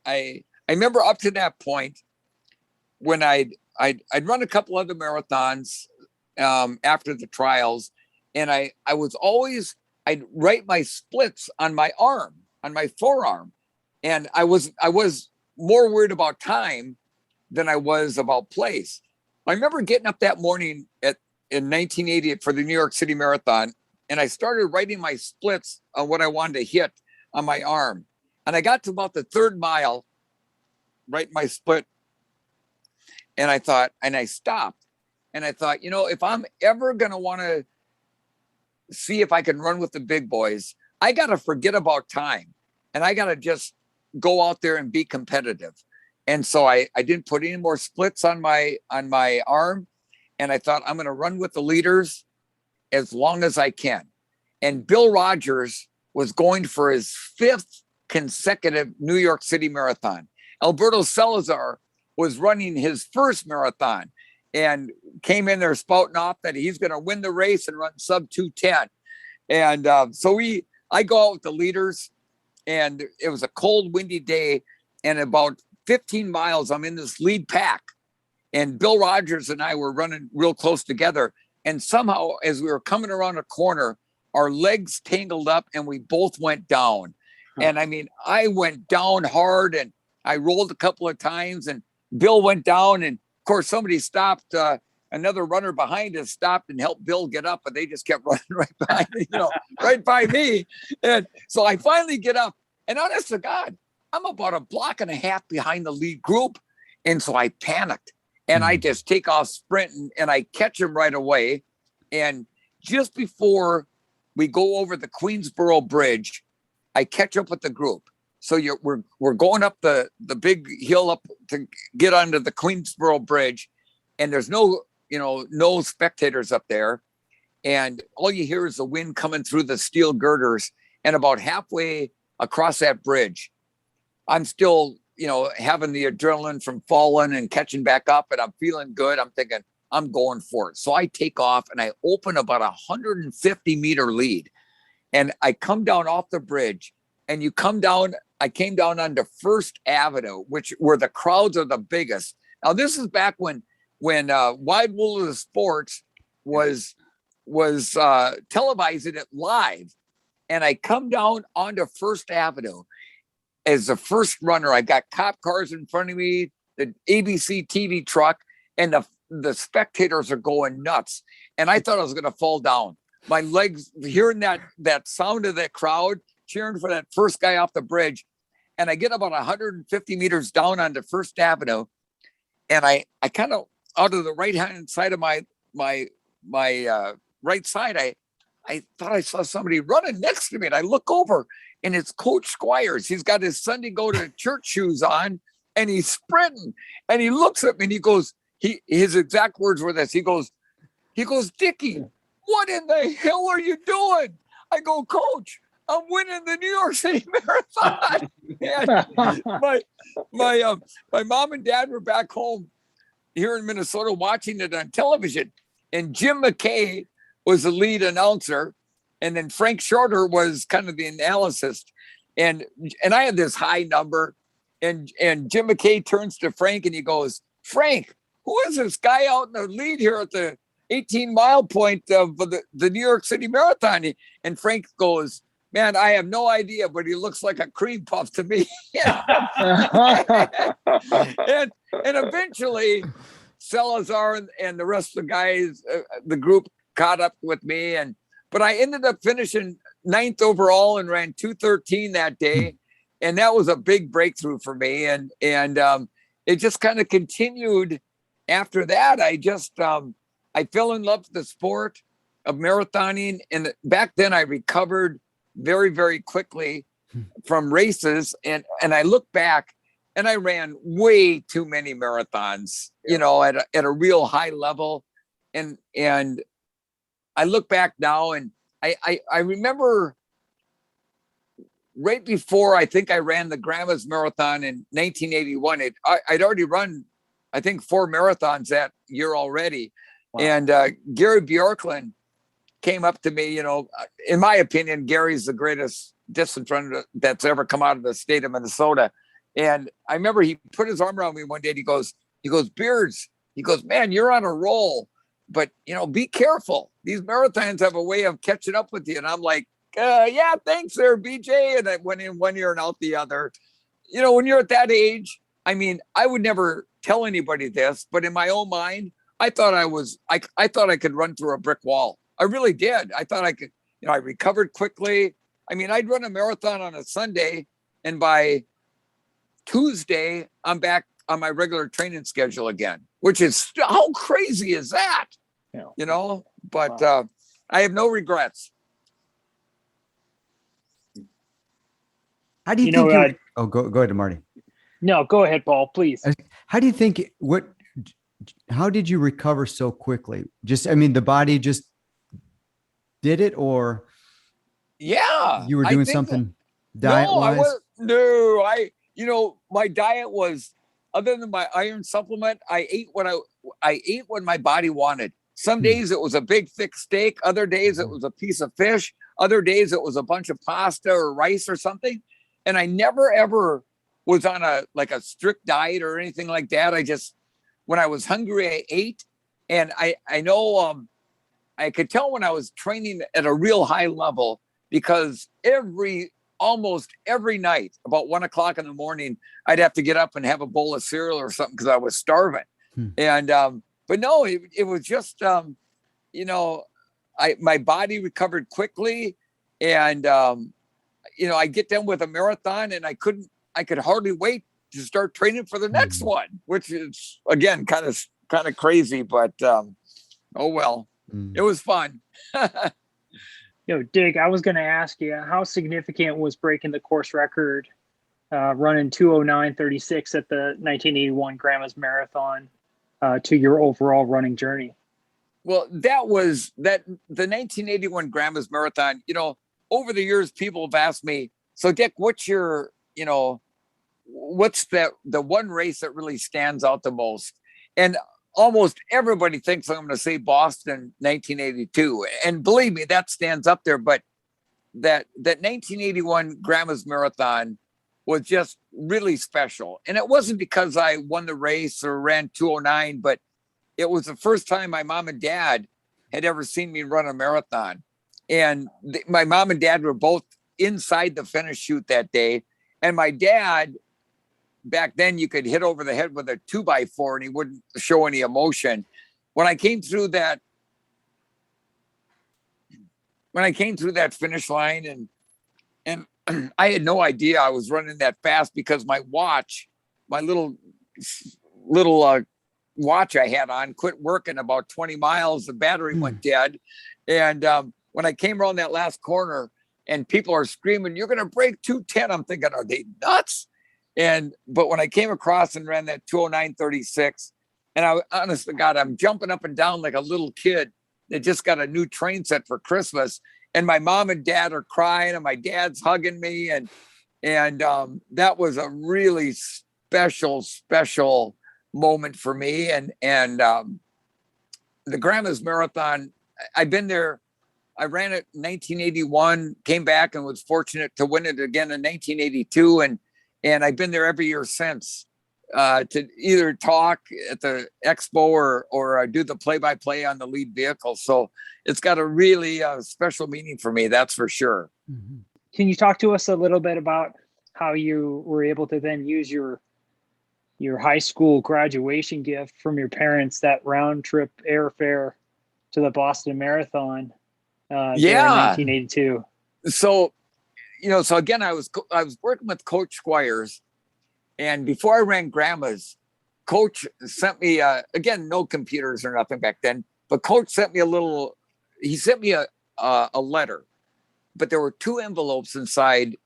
I remember up to that point when I'd run a couple other marathons after the trials, and I'd write my splits on my arm, on my forearm, and I was more worried about time than I was about place. I remember getting up that morning in 1980 for the New York City Marathon, and I started writing my splits on what I wanted to hit on my arm. And I got to about the third mile, writing my split, and I stopped, and I thought, if I'm ever going to want to see if I can run with the big boys, I got to forget about time, and I got to just go out there and be competitive. And so I didn't put any more splits on my arm. And I thought, I'm going to run with the leaders as long as I can. And Bill Rogers was going for his 5th consecutive New York City marathon. Alberto Salazar was running his first marathon and came in there spouting off that he's going to win the race and run sub 2:10. And so I go out with the leaders, and it was a cold, windy day. And about 15 miles, I'm in this lead pack. And Bill Rogers and I were running real close together. And somehow, as we were coming around a corner, our legs tangled up and we both went down. And I mean, I went down hard, and I rolled a couple of times, and Bill went down. And of course, somebody stopped, another runner behind us stopped and helped Bill get up, but they just kept running right behind me, right by me. And so I finally get up, and honest to God, I'm about a block and a half behind the lead group. And so I panicked, and I just take off sprinting, and I catch him right away. And just before we go over the Queensboro Bridge, I catch up with the group. So we're going up the big hill up to get onto the Queensboro Bridge, and there's no spectators up there. And all you hear is the wind coming through the steel girders. And about halfway across that bridge, I'm still, having the adrenaline from falling and catching back up, and I'm feeling good. I'm thinking, I'm going for it. So I take off, and I open about 150-meter lead, and I come down off the bridge, and I came down onto First Avenue, where the crowds are the biggest. Now, this is back when Wide World of Sports was televising it live. And I come down onto First Avenue as the first runner. I got cop cars in front of me, the ABC TV truck, and the spectators are going nuts. And I thought I was going to fall down. My legs, hearing that sound of that crowd cheering for that first guy off the bridge. And I get about 150 meters down onto First Avenue. And I kind of, out of the right-hand side of my right side, I thought I saw somebody running next to me, and I look over, and it's Coach Squires. He's got his Sunday go to church shoes on, and he's sprinting, and he looks at me, and he goes, his exact words were this. He goes, Dickie, what in the hell are you doing? I go, Coach, I'm winning the New York City Marathon. And my mom and dad were back home here in Minnesota watching it on television. And Jim McKay was the lead announcer. And then Frank Shorter was kind of the analyst. And I had this high number. And Jim McKay turns to Frank and he goes, Frank, who is this guy out in the lead here at the 18-mile point of the New York City Marathon? And Frank goes, man, I have no idea, but he looks like a cream puff to me. and eventually Salazar and the rest of the guys, the group caught up with me. But I ended up finishing 9th overall and ran 2:13 that day. And that was a big breakthrough for me. And it just kind of continued after that. I fell in love with the sport of marathoning. And back then I recovered very, very quickly from races. And I look back and I ran way too many marathons, at a real high level. And I look back now and I remember right before I think I ran the Grandma's Marathon in 1981, I'd already run, I think, 4 marathons that year already. Wow. And Gary Bjorklund came up to me, in my opinion, Gary's the greatest distance runner that's ever come out of the state of Minnesota. And I remember he put his arm around me one day and he goes, Beards, he goes, man, you're on a roll, but be careful. These marathons have a way of catching up with you. And I'm like, yeah, thanks there, BJ. And I went in one ear and out the other. When you're at that age, I mean, I would never tell anybody this, but in my own mind, I thought I could run through a brick wall. I really did. I thought I could, I recovered quickly. I mean, I'd run a marathon on a Sunday and by Tuesday, I'm back on my regular training schedule again, which is, how crazy is that? Yeah. But wow. I have no regrets. How do you think go ahead, Marty. No, go ahead, Paul, please. How do you think, how did you recover so quickly? The body just did it, or you were doing something diet-wise? My diet was, other than my iron supplement, I ate what my body wanted. Some days it was a big thick steak. Other days it was a piece of fish. Other days it was a bunch of pasta or rice or something. And I never ever was on a strict diet or anything like that. When I was hungry, I ate. And I know I could tell when I was training at a real high level, because almost every night about 1 o'clock in the morning, I'd have to get up and have a bowl of cereal or something because I was starving. And, but no, it was just, my body recovered quickly. And, I get done with a marathon and I could hardly wait to start training for the next one, which is, again, kind of crazy, but, oh, well, it was fun. Dick, I was going to ask you, how significant was breaking the course record, running 2:09:36 at the 1981 Grandma's Marathon, to your overall running journey? Well, the 1981 Grandma's Marathon, over the years, people have asked me, so Dick, what's your, what's the one race that really stands out the most? And almost everybody thinks I'm going to say Boston 1982. And believe me, that stands up there. But that 1981 Grandma's Marathon was just really special. And it wasn't because I won the race or ran 2:09, but it was the first time my mom and dad had ever seen me run a marathon. And my mom and dad were both inside the finish chute that day. And my dad, back then, you could hit over the head with a 2x4 and he wouldn't show any emotion. When I came through that finish line, and I had no idea I was running that fast, because my watch, my little watch I had on, quit working about 20 miles. The battery went dead. And when I came around that last corner and people are screaming, "You're going to break 2:10," I'm thinking, are they nuts? But when I came across and ran that 2:09:36, and honest to God, I'm jumping up and down like a little kid that just got a new train set for Christmas. and my mom and dad are crying, and my dad's hugging me, and that was a really special moment for me. And the Grandma's Marathon, I've been there. I ran it in 1981, came back and was fortunate to win it again in 1982. And I've been there every year since, to either talk at the expo or do the play-by-play on the lead vehicle. So it's got a really special meaning for me, that's for sure. Mm-hmm. Can you talk to us a little bit about how you were able to then use your high school graduation gift from your parents, that round trip airfare to the Boston Marathon there in 1982? So, so again, I was working with Coach Squires, and before I ran Grandma's, Coach sent me again, no computers or nothing back then, but Coach sent me a letter, but there were 2 envelopes inside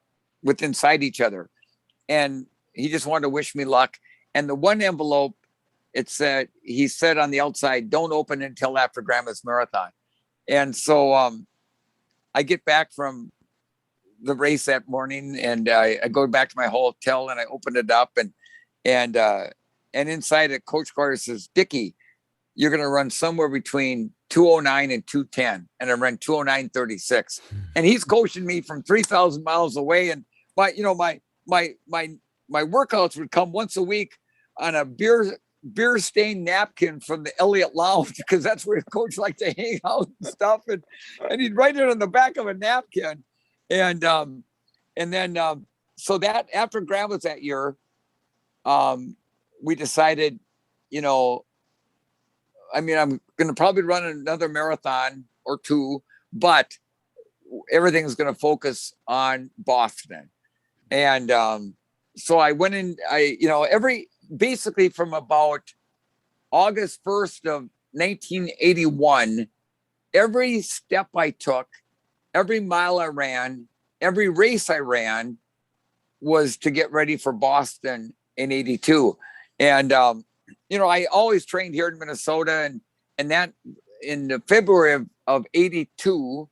each other, and he just wanted to wish me luck. And the one envelope, he said on the outside, "Don't open until after Grandma's Marathon." And so I get back from the race that morning, and I go back to my hotel, and I opened it up, and inside it, Coach Carter says, "Dickie, you're going to run somewhere between 209 and 210," and I ran 209.36. And he's coaching me from 3,000 miles away, and my workouts would come once a week on a beer stained napkin from the Elliott Lounge, because that's where Coach liked to hang out and stuff. And he'd write it on the back of a napkin. And then so that after Grandma's that year, we decided, I'm going to probably run another marathon or 2, but everything's going to focus on Boston. And so I went in, basically from about August 1st of 1981, every step I took, every mile I ran, every race I ran was to get ready for Boston in 82. And, I always trained here in Minnesota, and that in the February of 82,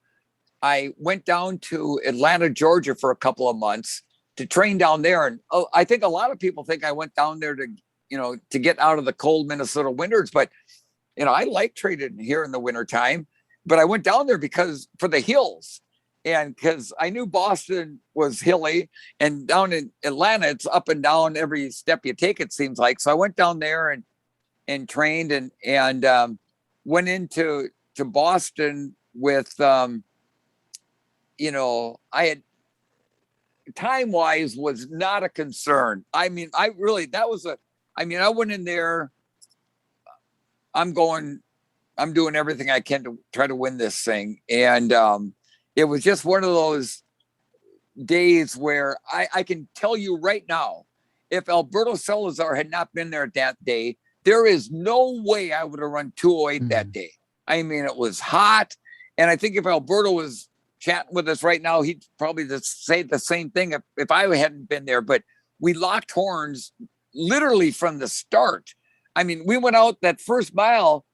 I went down to Atlanta, Georgia for a couple of months to train down there. And I think a lot of people think I went down there to get out of the cold Minnesota winters, but, I like training here in the wintertime, but I went down there for the hills, and because I knew Boston was hilly, and down in Atlanta, it's up and down every step you take, it seems like. So I went down there and trained and went into Boston with, I had, time-wise was not a concern. I mean, I went in there, I'm doing everything I can to try to win this thing. And it was just one of those days where I can tell you right now, if Alberto Salazar had not been there that day, there is no way I would have run 208 that day. I mean, it was hot. And I think if Alberto was chatting with us right now, he'd probably just say the same thing if I hadn't been there. But we locked horns literally from the start. I mean, we went out that first mile,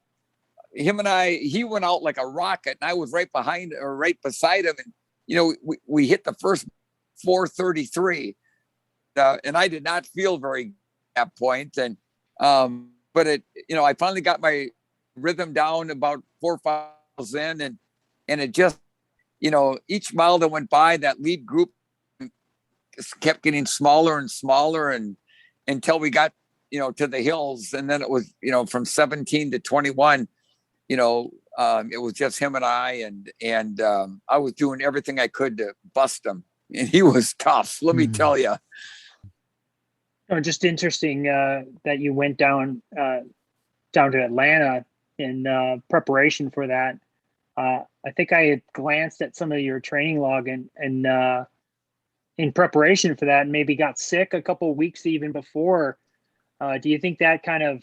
he went out like a rocket, and I was right behind or right beside him. And, we hit the first 4:33, and I did not feel very at that point. And, but I finally got my rhythm down about 4 miles in, and it just, each mile that went by, that lead group kept getting smaller and smaller, and until we got, to the hills. And then it was, from 17 to 21, it was just him and I, and I was doing everything I could to bust him. And he was tough, let me tell you. Oh, just interesting that you went down to Atlanta in preparation for that. I think I had glanced at some of your training log and in preparation for that, and maybe got sick a couple of weeks even before. Do you think that kind of,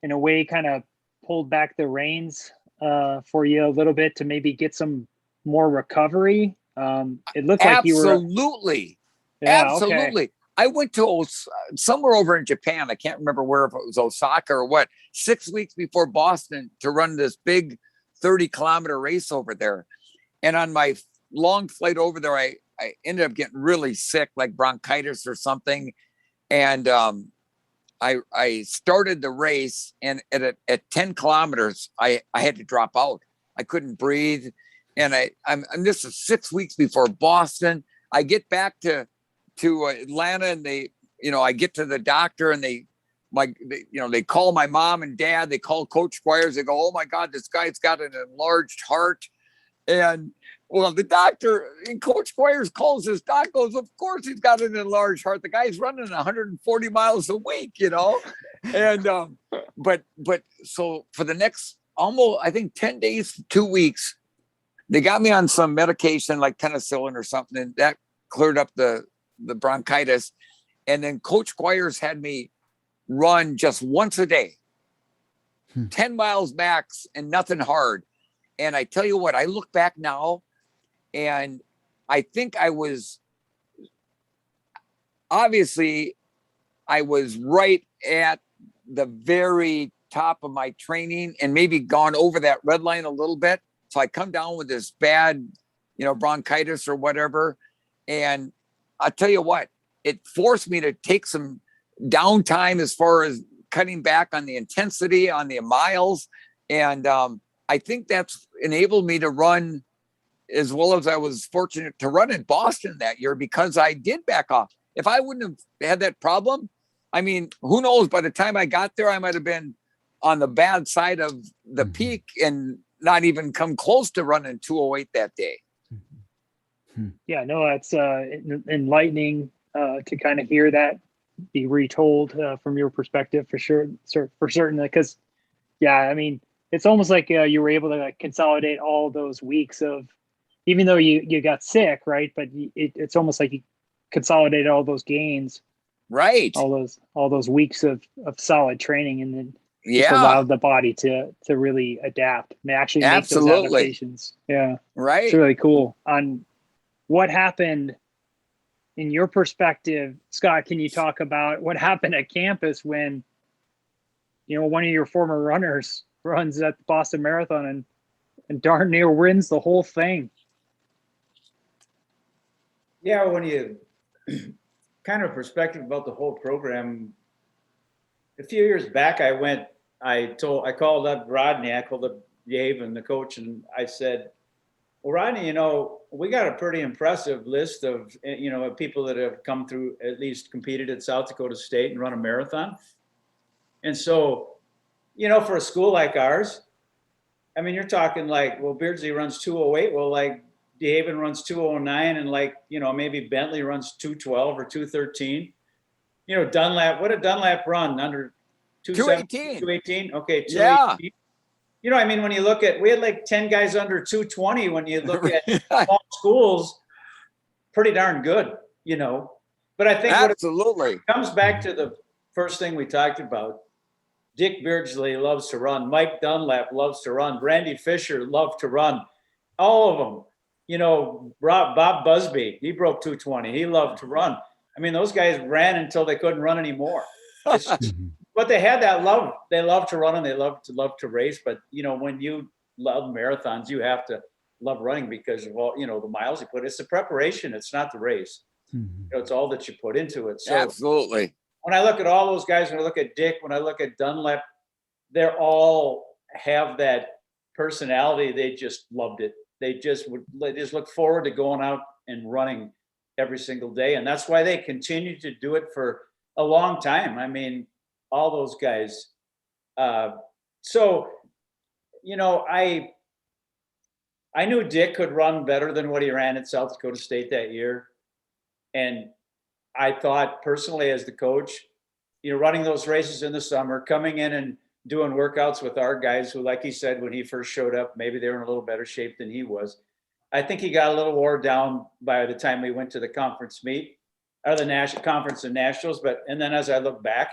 in a way, kind of pulled back the reins for you a little bit to maybe get some more recovery? It looked like you were absolutely. Okay. I went to somewhere over in Japan. I can't remember where, if it was Osaka or what, 6 weeks before Boston to run this big 30-kilometer race over there. And on my long flight over there, I ended up getting really sick, like bronchitis or something. And I started the race, and at 10 kilometers, I had to drop out. I couldn't breathe. And I'm this is 6 weeks before Boston. I get back to Atlanta, and I get to the doctor, and they call my mom and dad. They call Coach Squires. They go, "Oh my God, this guy's got an enlarged heart." And well, the doctor and Coach Squires calls his doc, goes, "Of course he's got an enlarged heart. The guy's running 140 miles a week, And but so for the next almost, I think, 10 days, 2 weeks, they got me on some medication like penicillin or something, and that cleared up the bronchitis. And then Coach Squires had me run just once a day, 10 miles max, and nothing hard. And I tell you what, I look back now, and I think I was right at the very top of my training, and maybe gone over that red line a little bit. So I come down with this bad, bronchitis or whatever. And I'll tell you what, it forced me to take some downtime as far as cutting back on the intensity, on the miles. And I think that's enabled me to run as well as I was fortunate to run in Boston that year, because I did back off. If I wouldn't have had that problem, I mean, who knows, by the time I got there, I might have been on the bad side of the peak and not even come close to running 208 that day. Yeah, no, that's enlightening to kind of hear that be retold from your perspective, for sure, for certain. Because, yeah, I mean, it's almost like you were able to consolidate all those weeks of, even though you got sick, right? But it's almost like you consolidated all those gains, right? All those weeks of solid training, and then just allowed the body to really adapt and actually make those adaptations. Yeah, right. It's really cool. On what happened in your perspective, Scott, can you talk about what happened at campus when, one of your former runners runs at the Boston Marathon and darn near wins the whole thing? Yeah, when you kind of perspective about the whole program, a few years back, I called up Rodney, I called up Dave and the coach, and I said, "Well, Rodney, we got a pretty impressive list of, people that have come through, at least competed at South Dakota State and run a marathon. And so, for a school like ours, I mean, you're talking like, well, Beardsley runs 208. Well, like DeHaven runs 209, and like, maybe Bentley runs 212 or 213. Dunlap, what did Dunlap run under 218? 218. Okay. 218. Yeah. I mean, when you look at, we had like 10 guys under 220. When you look at small schools, pretty darn good, But I think absolutely what it comes back to the first thing we talked about. Dick Beardsley loves to run. Mike Dunlap loves to run. Brandy Fisher loved to run. All of them. Bob Busby, he broke 220. He loved to run. I mean, those guys ran until they couldn't run anymore. But they had that love. They love to run and they love to race. But, when you love marathons, you have to love running because of all, the miles you put. It's the preparation. It's not the race. It's all that you put into it. So absolutely. When I look at all those guys, when I look at Dick, when I look at Dunlap, they're all have that personality. They just loved it. They just look forward to going out and running every single day. And that's why they continue to do it for a long time. I mean, all those guys. So, I knew Dick could run better than what he ran at South Dakota State that year. And I thought personally as the coach, running those races in the summer, coming in and doing workouts with our guys who, like he said, when he first showed up, maybe they were in a little better shape than he was. I think he got a little wore down by the time we went to the conference meet, or the national conference and nationals. And then as I look back,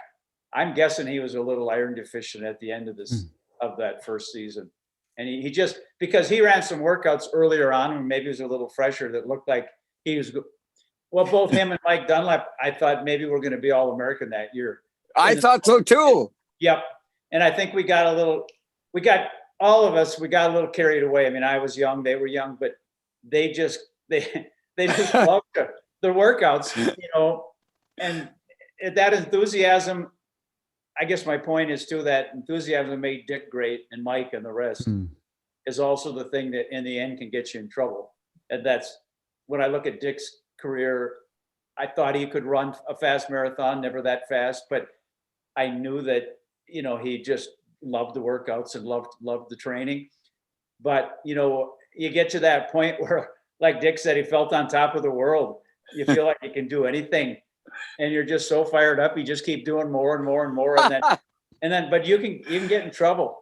I'm guessing he was a little iron deficient at the end of of that first season. And he just, because he ran some workouts earlier on and maybe he was a little fresher that looked like he was, well, both him and Mike Dunlap, I thought maybe we're going to be All-American that year. I thought so too. Yep. And I think we got all of us, we got a little carried away. I mean, I was young, they were young, but they just love the workouts, and that enthusiasm. I guess my point is too, that enthusiasm made Dick great, and Mike and the rest is also the thing that in the end can get you in trouble. And that's when I look at Dick's career. I thought he could run a fast marathon, never that fast, but I knew that, he just loved the workouts and loved the training. But, you get to that point where, like Dick said, he felt on top of the world. You feel like you can do anything, and you're just so fired up. You just keep doing more and more and more. And then, but you can get in trouble.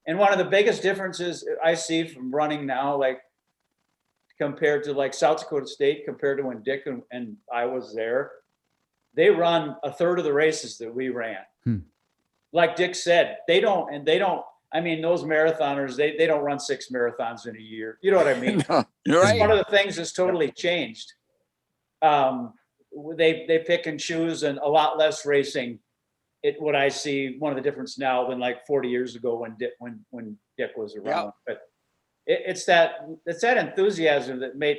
And one of the biggest differences I see from running now, like compared to like South Dakota State, compared to when Dick and I was there, they run a third of the races that we ran. Like Dick said, they don't, I mean, those marathoners, they don't run 6 marathons in a year. You know what I mean? No, you're right. One of the things that's totally changed. They pick and choose, and a lot less racing. What I see, one of the difference now than like 40 years ago when Dick was around. Yeah. But it's that enthusiasm that made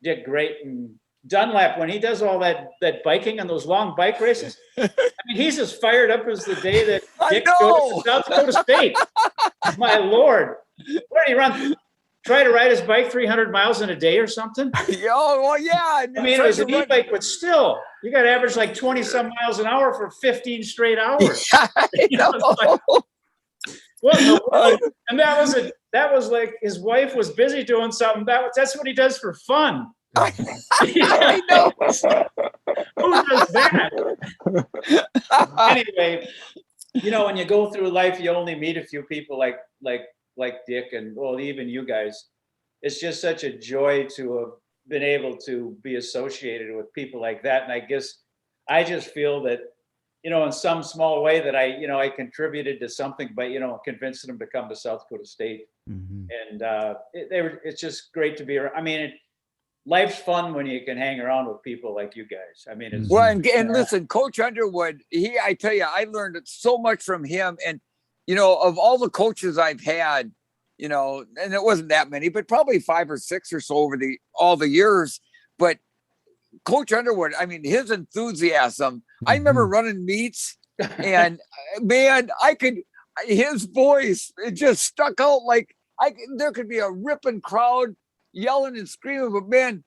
Dick great. And Dunlap, when he does all that biking on those long bike races, I mean, he's as fired up as the day that Dick goes to South Dakota State. My Lord, what did he run? Try to ride his bike 300 miles in a day or something? Oh, well, yeah. I mean, it was an e-bike, but still, you got to average like 20 some miles an hour for 15 straight hours. What in the world? And that was like his wife was busy doing something. That's what he does for fun. I know. Who does that? Anyway, when you go through life, you only meet a few people like Dick and, well, even you guys. It's just such a joy to have been able to be associated with people like that. And I guess I just feel that, in some small way that I contributed to something by, convincing them to come to South Dakota State. And it's just great to be around. I mean, life's fun when you can hang around with people like you guys. I mean, it's well, and listen, Coach Underwood, I tell you, I learned so much from him. And, of all the coaches I've had, and it wasn't that many, but probably 5 or 6 or so over all the years. But Coach Underwood, I mean, his enthusiasm, I remember running meets, and man, his voice, it just stuck out. Like there could be a ripping crowd yelling and screaming, but man,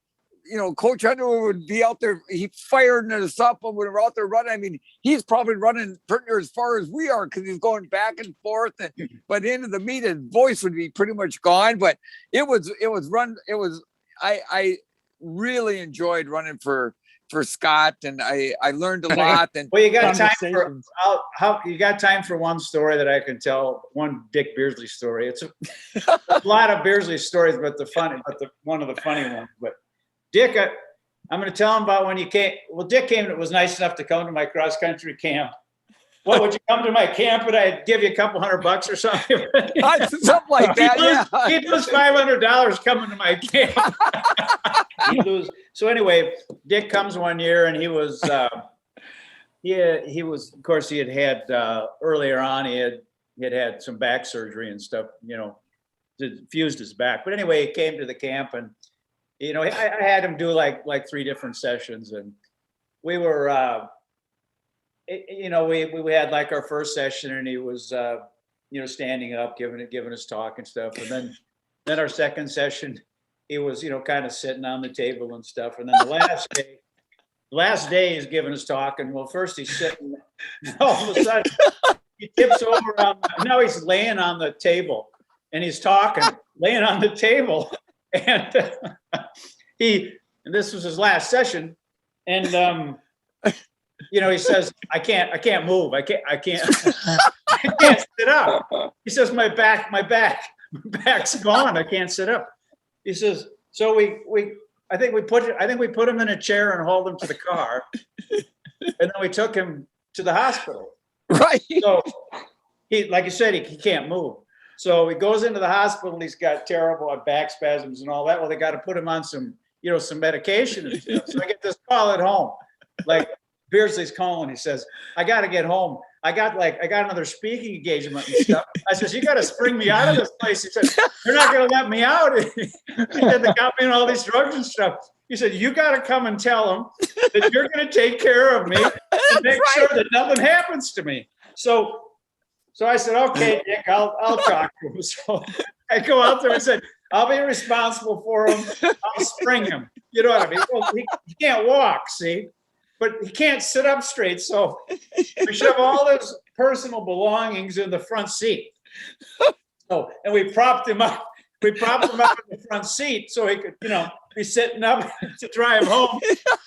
Coach Underwood would be out there. He fired us up when we were out there running. I mean, he's probably running pretty near as far as we are, because he's going back and forth. And by the end of the meet, his voice would be pretty much gone. But I really enjoyed running for Scott, and I learned a lot. And well, you got time for one story that I can tell, one Dick Beardsley story. It's a lot of Beardsley stories, but one of the funny ones. But Dick, I'm going to tell him about when you came. Well, Dick was nice enough to come to my cross country camp. What, would you come to my camp and I'd give you a couple $100 or something? Something like that. He'd lose $500 coming to my camp. He'd lose. So anyway, Dick comes one year, and he was, of course, he had earlier on, he had some back surgery and stuff, fused his back. But anyway, he came to the camp, and I had him do like 3 different sessions, and we were. We had like our first session, and he was, standing up, giving us talk and stuff. And then our second session, he was, kind of sitting on the table and stuff. And then the last day he's giving us talk. And well, first he's sitting, all of a sudden he tips over now he's laying on the table, and he's talking, laying on the table. And this was his last session. And, he says, I can't move. I can't sit up. He says, my back's gone. I can't sit up. He says, so I think we put him in a chair and hauled him to the car. And then we took him to the hospital. Right. So he, like you said, he can't move. So he goes into the hospital. He's got terrible back spasms and all that. Well, they got to put him on some medication and stuff. So I get this call at home. Like, Beardsley's calling. He says, I got to get home. I got another speaking engagement and stuff. I says, you got to spring me out of this place. He said, they're not going to let me out. He said, they got me on all these drugs and stuff. He said, you got to come and tell them that you're going to take care of me and make sure that nothing happens to me. So I said, okay, Dick, I'll talk to him. So I go out there and said, I'll be responsible for him. I'll spring him. You know what I mean? Well, he can't walk, see? But he can't sit up straight, so we shove all his personal belongings in the front seat. So, and we propped him up. We propped him up in the front seat so he could, be sitting up to drive home.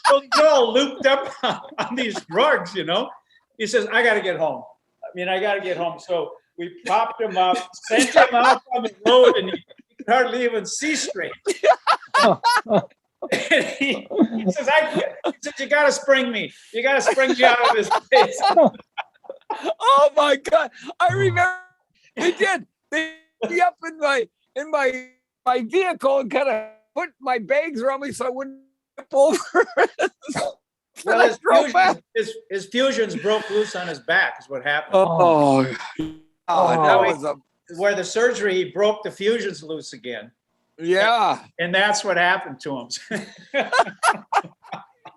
So he's all looped up on these drugs, He says, I got to get home. I got to get home. So we propped him up, sent him out on the road, and he could hardly even see straight. And he says, you got to spring me. You got to spring me out of this place. Oh my God. I remember they did. They be up in my vehicle and kind of put my bags around me so I wouldn't tip over. Well, his fusions broke loose on his back is what happened. That was where the surgery, he broke the fusions loose again. Yeah. And that's what happened to him.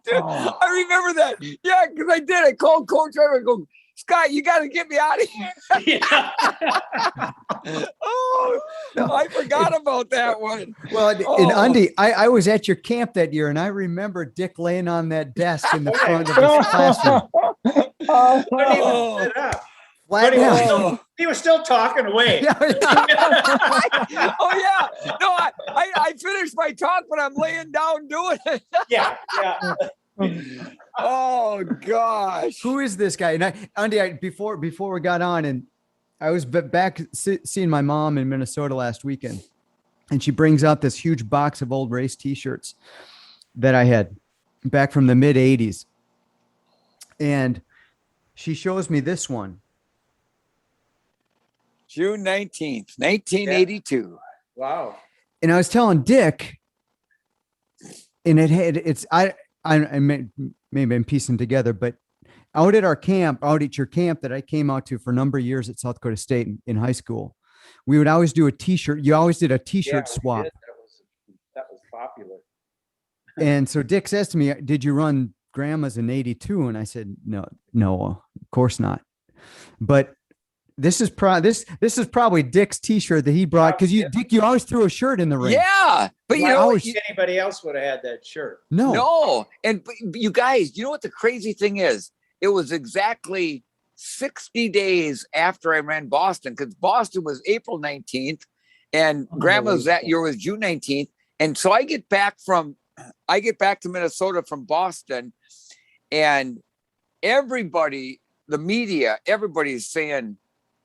Dude, I remember that. Yeah, because I did. I called Coach Trevor and go, Scott, you got to get me out of here. I forgot about that one. Well, and Undy, I was at your camp that year, and I remember Dick laying on that desk in the front of his classroom. Couldn't even sit up. But he was still talking away. Oh yeah. No, I finished my talk, but I'm laying down doing it. Yeah. Oh gosh. Who is this guy? And Andy, before we got on, and I was back seeing my mom in Minnesota last weekend, and she brings out this huge box of old race T-shirts that I had back from the mid '80s, and she shows me this one. June 19th, 1982. Wow. And I was telling Dick, and I maybe I'm piecing together, but out at your camp that I came out to for a number of years at South Dakota State in high school, we would always do a T-shirt. You always did a T-shirt swap. That was popular. And so Dick says to me, did you run Grandma's in 82? And I said, no, of course not. But this is probably Dick's T-shirt that he brought, because Dick, you always threw a shirt in the ring. Yeah, but anybody else would have had that shirt. No. And you guys, you know what the crazy thing is? It was exactly 60 days after I ran Boston, because Boston was April 19th, and Grandma's that year was June 19th. And so I get back to Minnesota from Boston, and everybody, the media, everybody's saying,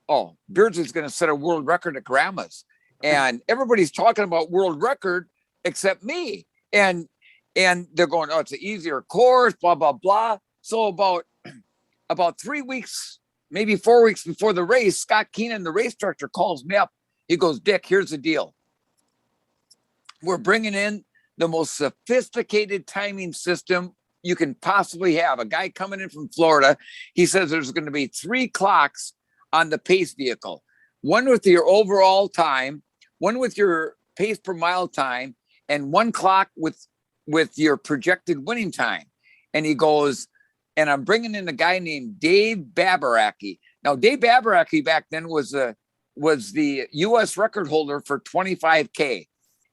oh, Beardsley's going to set a world record at Grandma's. And everybody's talking about world record except me. And they're going, oh, it's an easier course, blah, blah, blah. So about 3 weeks, maybe 4 weeks before the race, Scott Keenan, the race director, calls me up. He goes, Dick, here's the deal. We're bringing in the most sophisticated timing system you can possibly have. A guy coming in from Florida. He says there's going to be 3 clocks on the pace vehicle, one with your overall time, one with your pace per mile time, and 1 clock with your projected winning time. And he goes, and I'm bringing in a guy named Dave Babaracki. Now, Dave Babaracki back then was the U.S. record holder for 25K.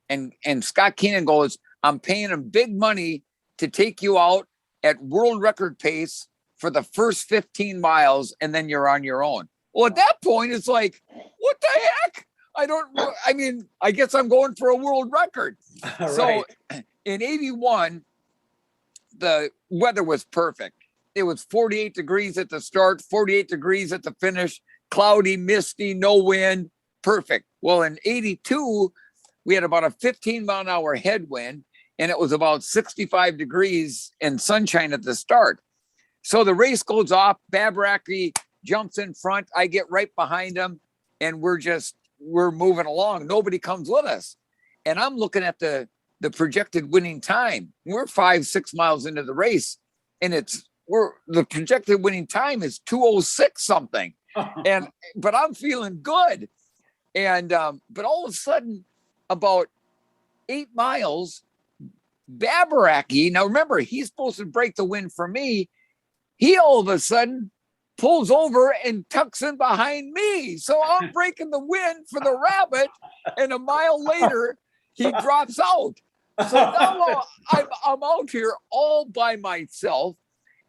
And Scott Keenan goes, I'm paying him big money to take you out at world record pace for the first 15 miles, and then you're on your own. Well, at that point, it's like, what the heck? I guess I'm going for a world record. Right. So in 81, the weather was perfect. It was 48 degrees at the start, 48 degrees at the finish, cloudy, misty, no wind, perfect. Well, in 82, we had about a 15-mile-an-hour headwind, and it was about 65 degrees and sunshine at the start. So the race goes off. Babaracki jumps in front. I get right behind him, and we're moving along. Nobody comes with us. And I'm looking at the projected winning time. We're 5-6 miles into the race, and the projected winning time is 2:06 something. But I'm feeling good. And, but all of a sudden, about 8 miles, Babaraki, now remember, he's supposed to break the wind for me. He all of a sudden pulls over and tucks in behind me. So I'm breaking the wind for the rabbit. And a mile later, he drops out. So now I'm out here all by myself.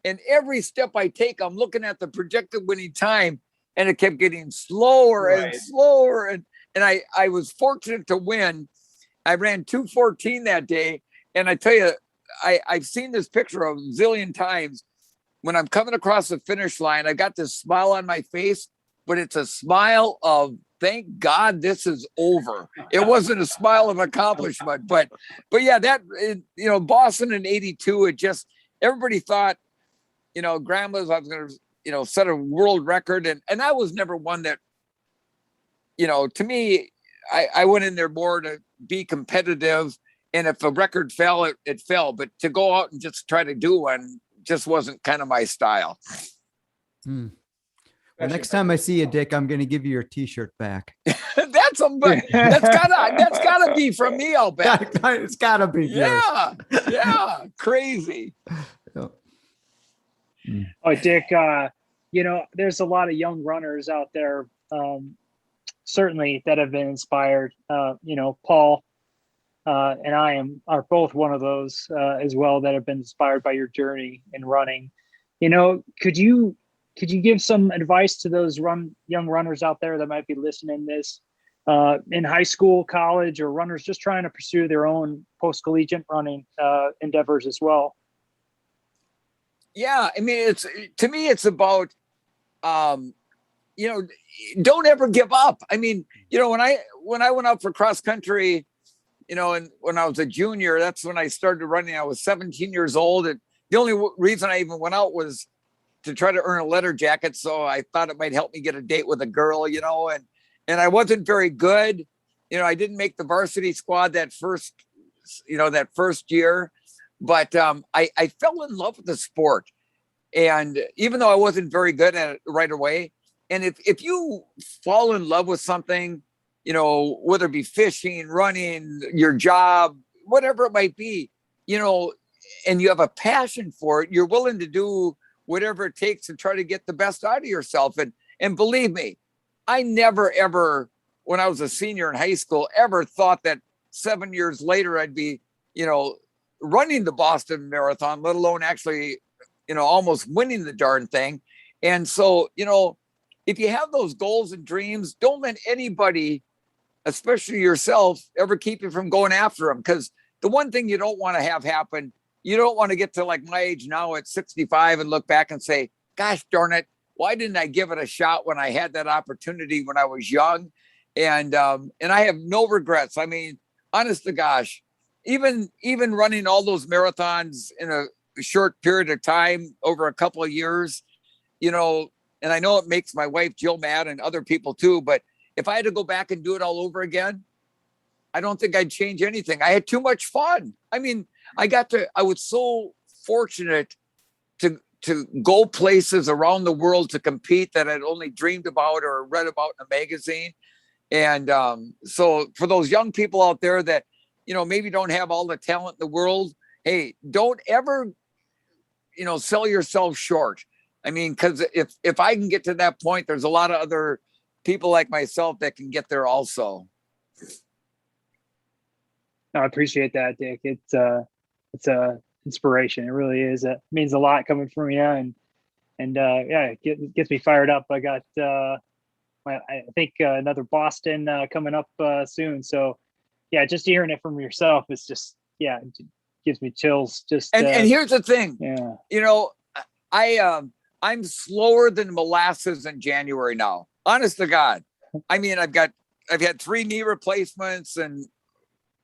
And every step I take, I'm looking at the projected winning time, and it kept getting slower and slower. And I was fortunate to win. I ran 2:14 that day. And I tell you, I've seen this picture a zillion times. When I'm coming across the finish line, I got this smile on my face, but it's a smile of thank God this is over. It wasn't a smile of accomplishment, but yeah, Boston in '82, it just, everybody thought, grandma's, I was going to, set a world record. And I was never one that, to me, I went in there more to be competitive. And if a record fell, it fell. But to go out and just try to do one just wasn't kind of my style. Well, next time I see you, Dick, I'm going to give you your T-shirt back. that's gotta be from me, I'll bet. It's gotta be. Yeah, crazy. Oh, Dick, there's a lot of young runners out there, certainly that have been inspired. Paul and I are both one of those as well that have been inspired by your journey in running. Could you give some advice to those young runners out there that might be listening to this in high school, college, or runners just trying to pursue their own post-collegiate running endeavors as well? Yeah, I mean, to me, it's about, don't ever give up. I mean, when I went out for cross country, and when I was a junior, that's when I started running. I was 17 years old. And the only reason I even went out was to try to earn a letter jacket. So I thought it might help me get a date with a girl, and I wasn't very good. I didn't make the varsity squad that first year, but I fell in love with the sport. And even though I wasn't very good at it right away, and if you fall in love with something, whether it be fishing, running, your job, whatever it might be, and you have a passion for it, you're willing to do whatever it takes to try to get the best out of yourself. And believe me, I never, ever, when I was a senior in high school, ever thought that 7 years later, I'd be, running the Boston Marathon, let alone actually, almost winning the darn thing. And so, if you have those goals and dreams, don't let anybody, especially yourself, ever keep you from going after them. Because the one thing you don't want to have happen, you don't want to get to like my age now at 65 and look back and say, gosh darn it, why didn't I give it a shot when I had that opportunity when I was young? And I have no regrets. I mean, honest to gosh, even running all those marathons in a short period of time over a couple of years, and I know it makes my wife Jill mad and other people too, but if I had to go back and do it all over again, I don't think I'd change anything. I had too much fun. I mean, I was so fortunate to go places around the world to compete that I'd only dreamed about or read about in a magazine. And so for those young people out there that, maybe don't have all the talent in the world, hey, don't ever, sell yourself short. I mean, because if I can get to that point, there's a lot of other people like myself that can get there also. No, I appreciate that, Dick. It's a inspiration. It really is. It means a lot coming from you, and it gets me fired up. I got I think another Boston coming up soon. So yeah, just hearing it from yourself is just it gives me chills. And here's the thing. Yeah. I'm slower than molasses in January now. Honest to God. I mean, I've had 3 knee replacements and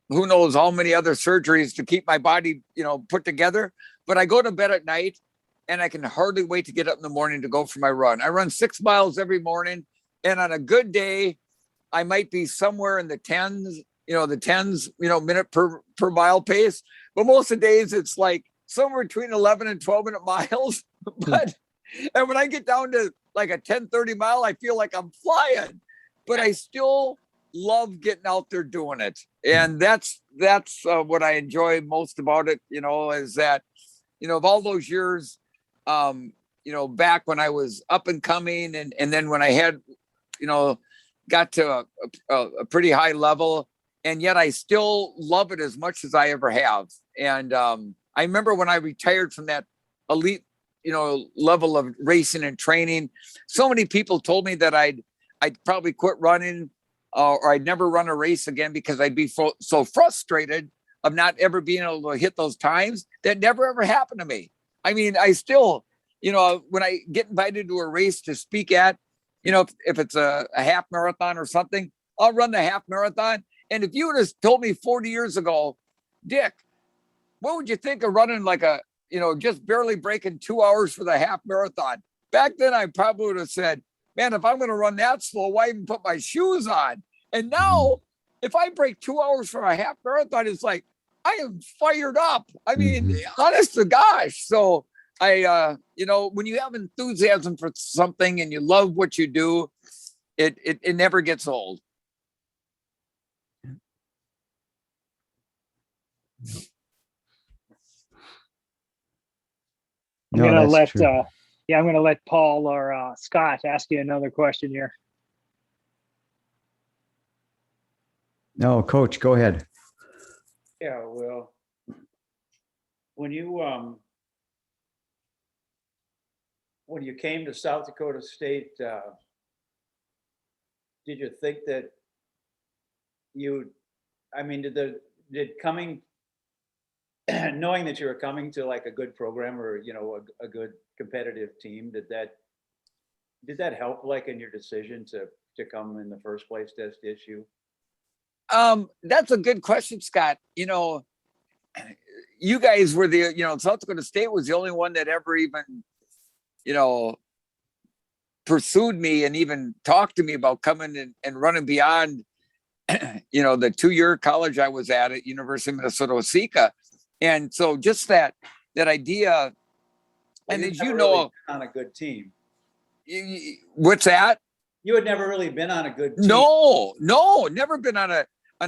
who knows how many other surgeries to keep my body, put together. But I go to bed at night and I can hardly wait to get up in the morning to go for my run. I run 6 miles every morning. And on a good day, I might be somewhere in the tens, minute per mile pace. But most of the days it's like somewhere between 11 and 12-minute miles. But and when I get down to like a 10-30 mile, I feel like I'm flying. But I still love getting out there doing it, and that's what I enjoy most about it. Is that of all those years, back when I was up and coming, and then when I had got to a pretty high level, and yet I still love it as much as I ever have. And I remember when I retired from that elite level of racing and training, so many people told me that I'd probably quit running, or I'd never run a race again because I'd be so frustrated of not ever being able to hit those times. That never ever happened to me. I mean, I still, when I get invited to a race to speak at, if it's a half marathon or something, I'll run the half marathon. And if you would have told me 40 years ago, Dick, what would you think of running like just barely breaking 2 hours for the half marathon? Back then, I probably would have said, man, if I'm going to run that slow, why even put my shoes on? And now, if I break 2 hours for a half marathon, it's like, I am fired up. I mean, honest to gosh. So I, when you have enthusiasm for something and you love what you do, it never gets old. I'm gonna let I'm gonna let Paul or Scott ask you another question here. No, Coach, go ahead. Yeah, well, when you came to South Dakota State, did you think that did coming, knowing that you were coming to like a good program or a good competitive team, did that help like in your decision to come in the first place to SDSU? That's a good question, Scott. You guys were South Dakota State was the only one that ever even, pursued me and even talked to me about coming and running beyond, the 2-year college I was at University of Minnesota Osaka. And so just that idea, and as you know, really on a good team. What's that? You had never really been on a good team. No, never been on a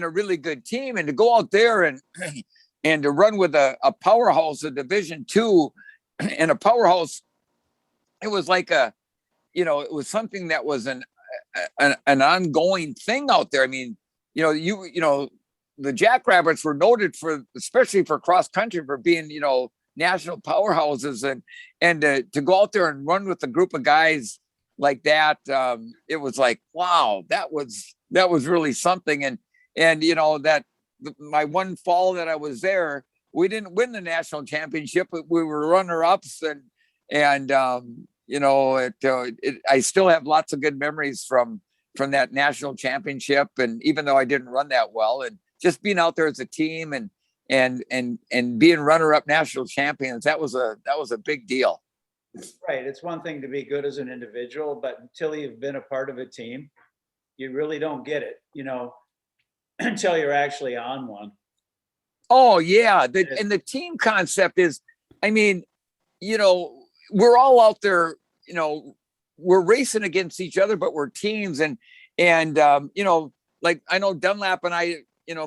really good team, and to go out there and to run with a powerhouse of Division II and a powerhouse, it was like it was something that was an ongoing thing out there. I mean, the Jackrabbits were noted for, especially for cross country, for being, national powerhouses, and to go out there and run with a group of guys like that. It was like, wow, that was really something. And that my one fall that I was there, we didn't win the national championship, but we were runner-ups, and I still have lots of good memories from that national championship. And even though I didn't run that well, and just being out there as a team and being runner-up national champions, that was a big deal. Right. It's one thing to be good as an individual, but until you've been a part of a team, you really don't get it, until you're actually on one. Oh yeah. And the team concept is, I mean, we're all out there, we're racing against each other, but we're teams. And like I know Dunlap and I,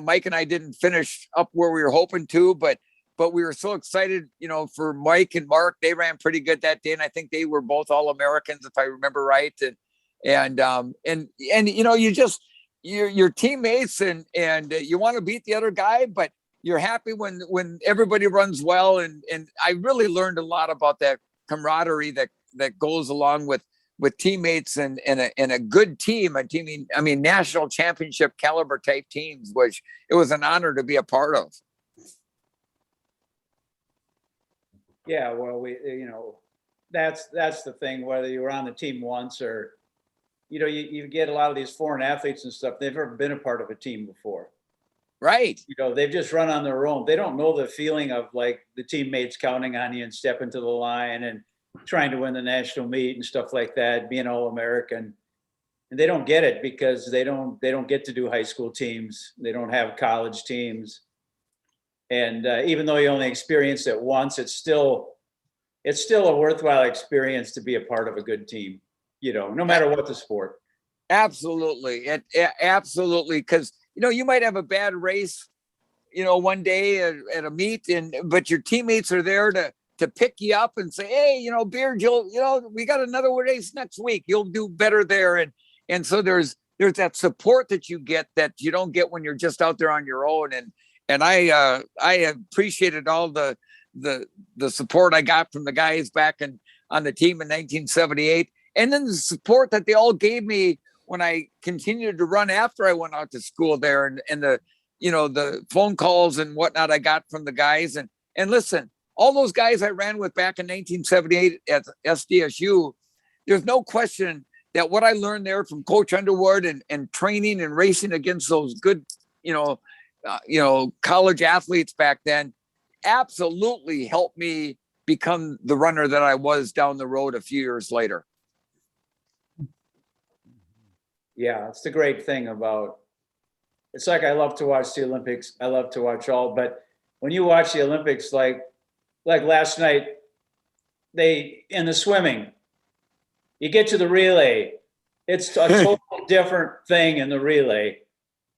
Mike and I didn't finish up where we were hoping to, but we were so excited, for Mike and Mark. They ran pretty good that day, and I think they were both All-Americans, if I remember right. And your teammates, and you want to beat the other guy, but you're happy when everybody runs well. And I really learned a lot about that camaraderie that goes along with teammates and a good team. I mean, national championship caliber type teams, which it was an honor to be a part of. Yeah, well, that's the thing, whether you were on the team once or, you get a lot of these foreign athletes and stuff, they've never been a part of a team before. Right. They've just run on their own. They don't know the feeling of like the teammates counting on you and stepping to the line and trying to win the national meet and stuff like that, being All-American. And they don't get it because they don't get to do high school teams. They don't have college teams. And even though you only experience it once, it's still a worthwhile experience to be a part of a good team, no matter what the sport. Absolutely. Absolutely. Because, you might have a bad race, one day at a meet, but your teammates are there to pick you up and say, hey, Beard, we got another race next week. You'll do better there. And so there's that support that you get that you don't get when you're just out there on your own. And I appreciated all the support I got from the guys back on the team in 1978. And then the support that they all gave me when I continued to run after I went out to school there, and the phone calls and whatnot I got from the guys. And listen, all those guys I ran with back in 1978 at SDSU, there's no question that what I learned there from Coach Underwood and training and racing against those good, college athletes back then absolutely helped me become the runner that I was down the road a few years later. Yeah, it's the great thing about, it's like I love to watch the Olympics. I love to watch but when you watch the Olympics, like last night, in the swimming, you get to the relay, it's a totally different thing in the relay.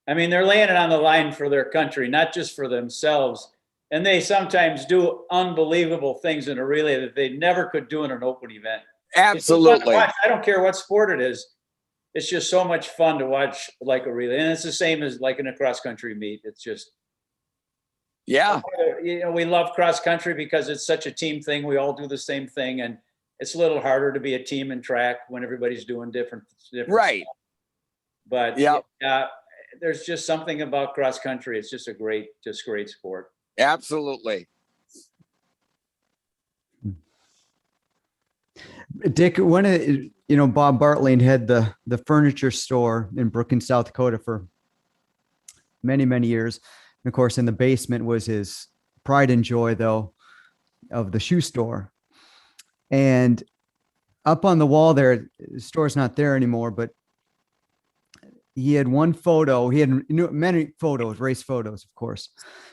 I mean, they're laying it on the line for their country, not just for themselves. And they sometimes do unbelievable things in a relay that they never could do in an open event. Absolutely. I don't care what sport it is. It's just so much fun to watch like a relay. And it's the same as like in a cross country meet. It's just, yeah. We love cross country because it's such a team thing. We all do the same thing. And it's a little harder to be a team in track when everybody's doing different right. stuff. But yeah, there's just something about cross country. It's just a great sport. Absolutely. Dick, Bob Bartling had the furniture store in Brookings, South Dakota for many, many years. And of course, in the basement was his pride and joy, though, of the shoe store. And up on the wall there, the store's not there anymore, but he had one photo. He had many photos, race photos, of course.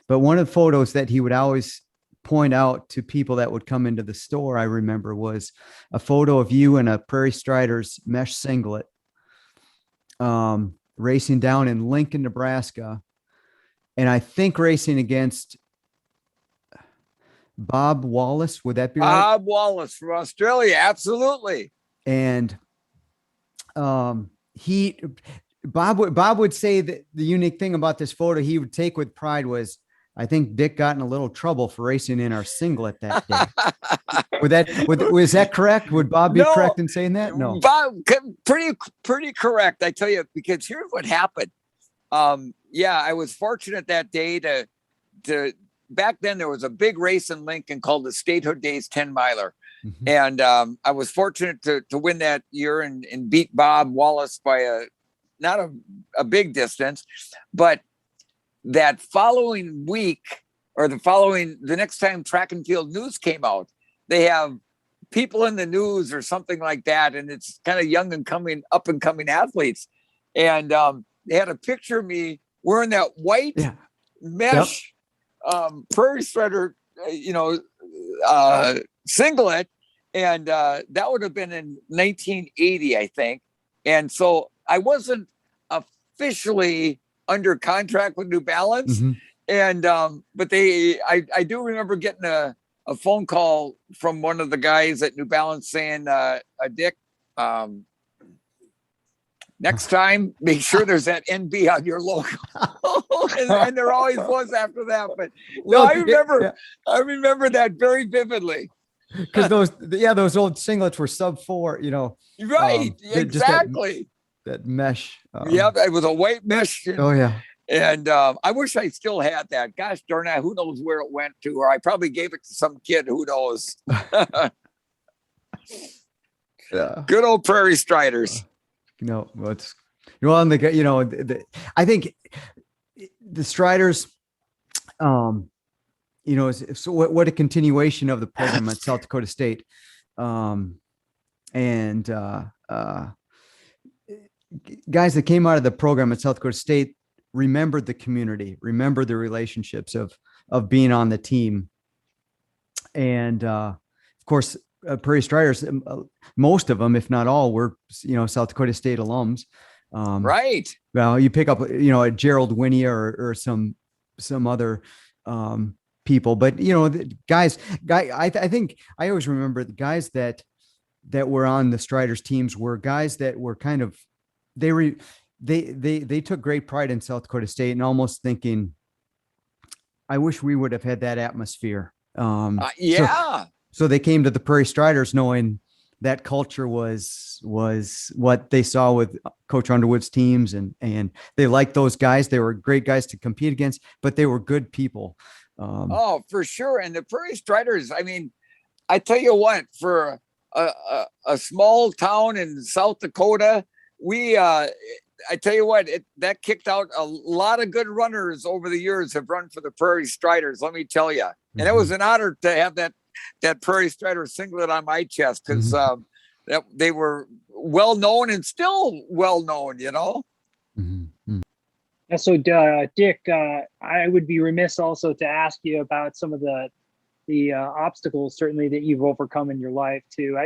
But one of the photos that he would always point out to people that would come into the store, I remember, was a photo of you in a Prairie Striders mesh singlet, racing down in Lincoln, Nebraska. And I think racing against Bob Wallace. Would that be right? Bob Wallace from Australia. Absolutely. And Bob would say that the unique thing about this photo he would take with pride was, I think Dick got in a little trouble for racing in our singlet that day. Was that correct? Would Bob be correct in saying that? No. Bob, pretty correct. I tell you, because here's what happened. I was fortunate that day to back then there was a big race in Lincoln called the Statehood Days 10 miler. Mm-hmm. And I was fortunate to win that year and beat Bob Wallace by not a big distance, but that following week or the next time Track and Field News came out, they have people in the news or something like that. And it's kind of up and coming athletes. And they had a picture of me wearing that white mesh Prairie Strider, singlet. And that would have been in 1980, I think. And so I wasn't officially under contract with New Balance. Mm-hmm. And, but I do remember getting a phone call from one of the guys at New Balance saying, Dick, next time, make sure there's that NB on your logo. and there always was after that. But no, I remember that very vividly. Because those old singlets were sub 4, Right. Exactly. That mesh. It was a white mesh. Oh yeah. And I wish I still had that. Gosh darn it, who knows where it went to, or I probably gave it to some kid, who knows. Yeah. Good old Prairie Striders. I think the Striders, so what a continuation of the program at South Dakota State. Guys that came out of the program at South Dakota State remembered the community, remembered the relationships of of being on the team. And of course, Prairie Striders, most of them, if not all, were, South Dakota State alums. Right. Well, you pick up, a Gerald Winnia or some other people, but I think I always remember the guys that were on the Striders teams were guys that were kind of, they took great pride in South Dakota State, and almost thinking, I wish we would have had that atmosphere. So they came to the Prairie Striders knowing that culture was what they saw with Coach Underwood's teams, and they liked those guys. They were great guys to compete against, but they were good people. For sure. And the Prairie Striders, I mean, I tell you what, for a small town in South Dakota, I tell you what, that kicked out a lot of good runners over the years have run for the Prairie Striders, let me tell you. And it was an honor to have that Prairie Strider singlet on my chest, because they were well known and still well known, And so, Dick, I would be remiss also to ask you about some of the obstacles, certainly, that you've overcome in your life too.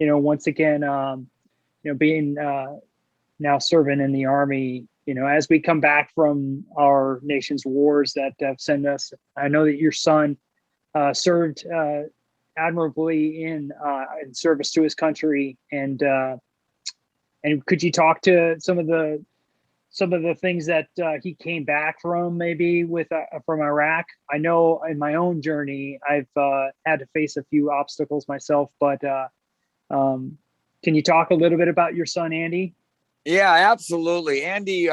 Once again, being now serving in the Army, as we come back from our nation's wars that have sent us, I know that your son served admirably in service to his country, and could you talk to some of the things that he came back from, maybe from Iraq? I know in my own journey, I've had to face a few obstacles myself, but can you talk a little bit about your son, Andy? Yeah, absolutely. Andy,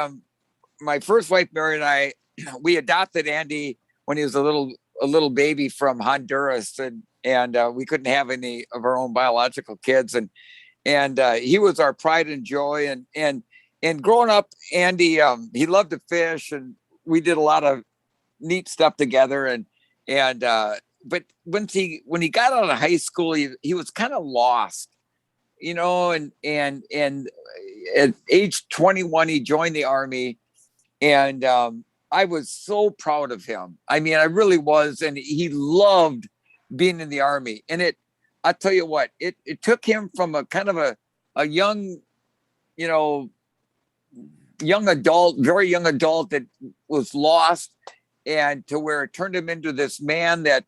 my first wife, Mary, and I, we adopted Andy when he was a little baby from Honduras, and we couldn't have any of our own biological kids, and he was our pride and joy, and growing up, Andy, he loved to fish, and we did a lot of neat stuff together, but when he got out of high school, he was kind of lost, and at age 21, he joined the Army, and I was so proud of him. I mean, I really was. And he loved being in the Army. And I tell you what, it took him from a kind of a young, young adult, very young adult that was lost, and to where it turned him into this man that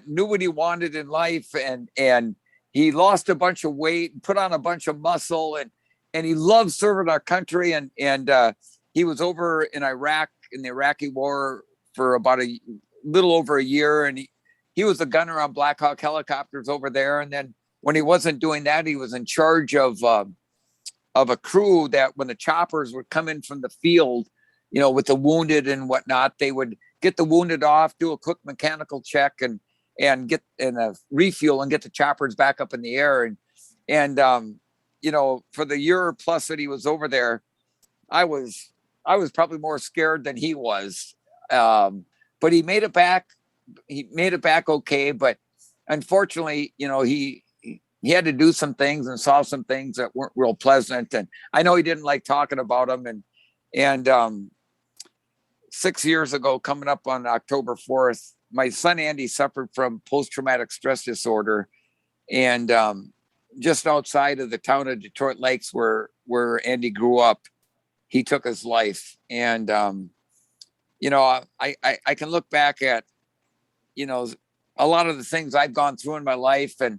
knew what he wanted in life. And he lost a bunch of weight and put on a bunch of muscle, and he loved serving our country. And he was over in Iraq in the Iraqi war for about a little over a year. And he was a gunner on Black Hawk helicopters over there. And then when he wasn't doing that, he was in charge of a crew that when the choppers would come in from the field, with the wounded and whatnot, they would get the wounded off, do a quick mechanical check, and get in a refuel and get the choppers back up in the air. And for the year plus that he was over there, I was probably more scared than he was. But he made it back. He made it back okay. But unfortunately, he had to do some things and saw some things that weren't real pleasant. And I know he didn't like talking about them. And 6 years ago, coming up on October 4th, my son Andy suffered from post-traumatic stress disorder, and just outside of the town of Detroit Lakes, where Andy grew up, he took his life. And I can look back at a lot of the things I've gone through in my life, and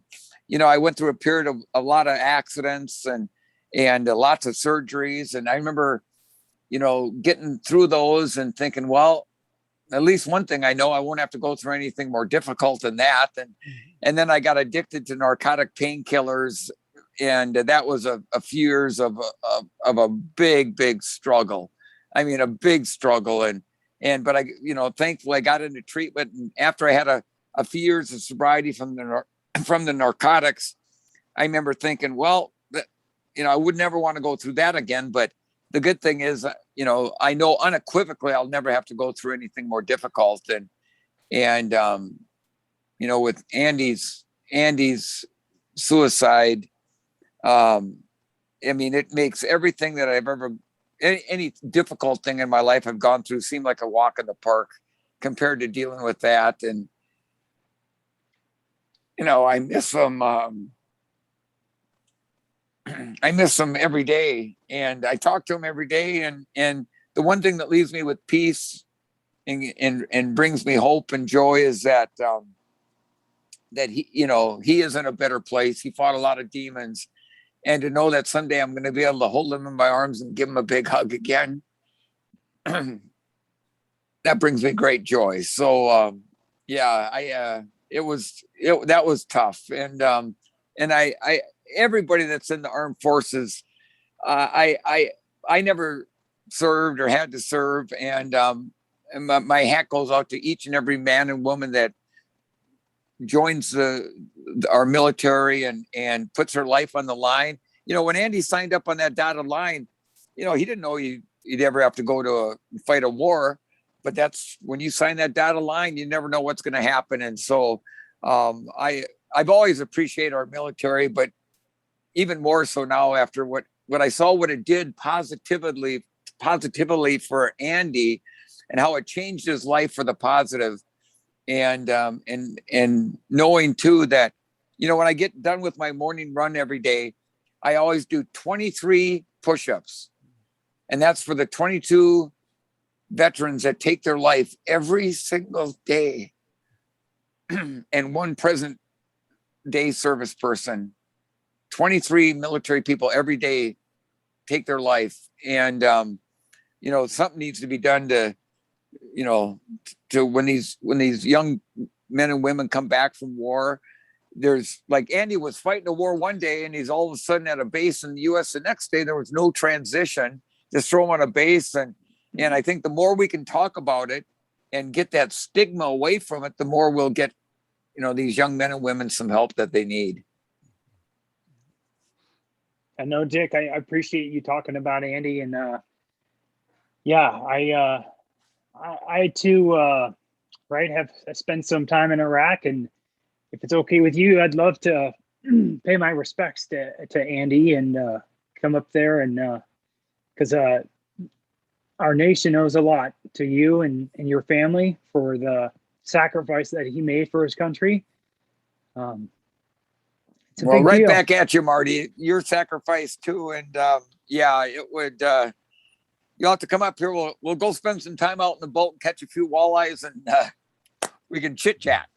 I went through a period of a lot of accidents and lots of surgeries, and I remember getting through those and thinking, well, at least one thing I know, I won't have to go through anything more difficult than that. And then I got addicted to narcotic painkillers, and that was a few years of a big struggle. I mean, a big struggle. But I, thankfully I got into treatment, and after I had a few years of sobriety from the narcotics, I remember thinking, well, I would never want to go through that again. But the good thing is, I know unequivocally I'll never have to go through anything more difficult. And with Andy's suicide, I mean, it makes everything that I've ever, any difficult thing in my life I've gone through seem like a walk in the park. compared to dealing with that. And, you know, I miss them. I miss them every day, and I talk to them every day. And the one thing that leaves me with peace and brings me hope and joy is that that he, you know, he is in a better place. He fought a lot of demons, and to know that someday I'm going to be able to hold him in my arms and give him a big hug again, that brings me great joy. So yeah, that was tough, and I everybody that's in the armed forces, I never served or had to serve, and my hat goes out to each and every man and woman that joins our military and puts her life on the line. You know, when Andy signed up on that dotted line, you know, he didn't know he'd ever have to go to fight a war, but that's when you sign that dotted line, you never know what's going to happen. And so I've always appreciated our military, but even more so now after what I saw, what it did positively for Andy and how it changed his life for the positive. And knowing too that, you know, when I get done with my morning run every day, I always do 23 push-ups. And that's for the 22 veterans that take their life every single day. And one present day service person, 23 military people every day take their life. And, you know, something needs to be done to, you know, to when these young men and women come back from war. There's like Andy was fighting a war one day and he's all of a sudden at a base in the US the next day. There was no transition, just throw him on a base. And I think the more we can talk about it and get that stigma away from it, the more we'll get, you know, these young men and women some help that they need. I know, Dick, I appreciate you talking about Andy. And yeah, I too, right, have spent some time in Iraq. And if it's okay with you, I'd love to pay my respects to Andy and come up there. And because our nation owes a lot to you and your family for the sacrifice that he made for his country. It's a well, big right deal. back at you, Marty. Your sacrifice too, and yeah, it would. You'll have to come up here. We'll go spend some time out in the boat and catch a few walleyes, and we can chit chat.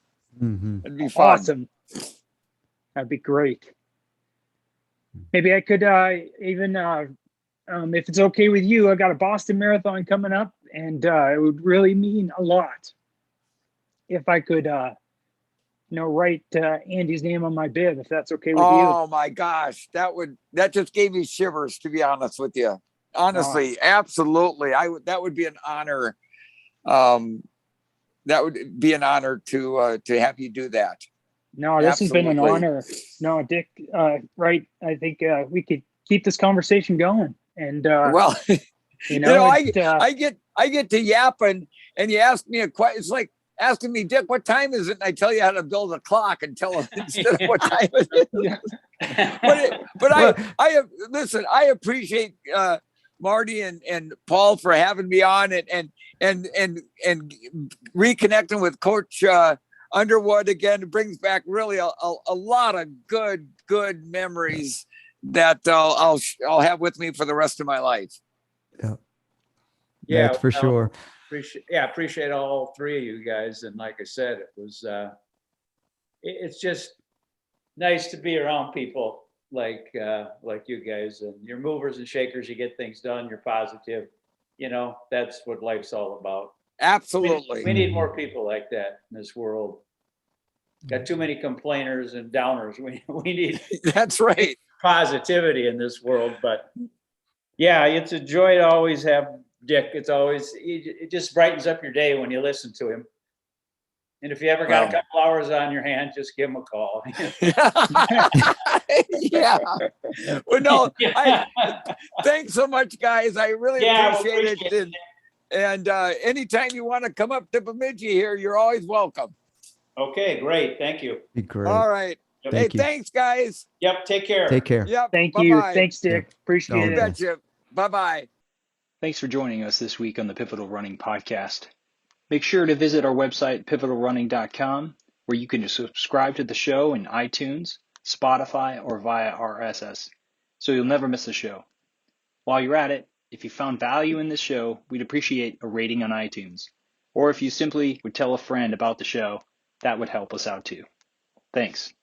Mm-hmm. It'd be fun. Awesome. That'd be great. Maybe I could even, if it's okay with you, I got a Boston Marathon coming up, and it would really mean a lot if I could, you know, write Andy's name on my bib, if that's okay with you. Oh my gosh, that just gave me shivers, to be honest with you. Honestly, absolutely. That would be an honor. That would be an honor to have you do that. No, this has been an Absolutely. honor. No, Dick, right. I think we could keep this conversation going. And Well, you know, I get to yapping, and you ask me a question. It's like asking me, Dick, what time is it? And I tell you how to build a clock and tell them instead of what time it is. But I listen. I appreciate Marty and Paul for having me on and reconnecting with Coach Underwood again. It brings back really a lot of good memories that I'll have with me for the rest of my life. Yeah, that's for sure. Appreciate all three of you guys. And like I said, it was it's just nice to be around people like you guys, and you're movers and shakers. You get things done. You're positive. You know, that's what life's all about. Absolutely. We need more people like that in this world. Got too many complainers and downers. We need That's right. positivity in this world. But yeah, it's a joy to always have Dick. It just brightens up your day when you listen to him. And if you ever got a couple hours on your hand, just give him a call. Yeah. Well, no, thanks so much, guys. I really appreciate it. And anytime you want to come up to Bemidji here, you're always welcome. Okay, great. Thank you. Be great. All right. Thank you. Thanks, guys. Yep, take care. Take care. Yep. thank Bye-bye. you. Thanks, Dick. Yep. Appreciate You it. Betcha. Bye-bye. Thanks for joining us this week on the Pivotal Running Podcast. Make sure to visit our website, pivotalrunning.com, where you can subscribe to the show in iTunes, Spotify, or via RSS, so you'll never miss a show. While you're at it, if you found value in this show, we'd appreciate a rating on iTunes. Or if you simply would tell a friend about the show, that would help us out too. Thanks.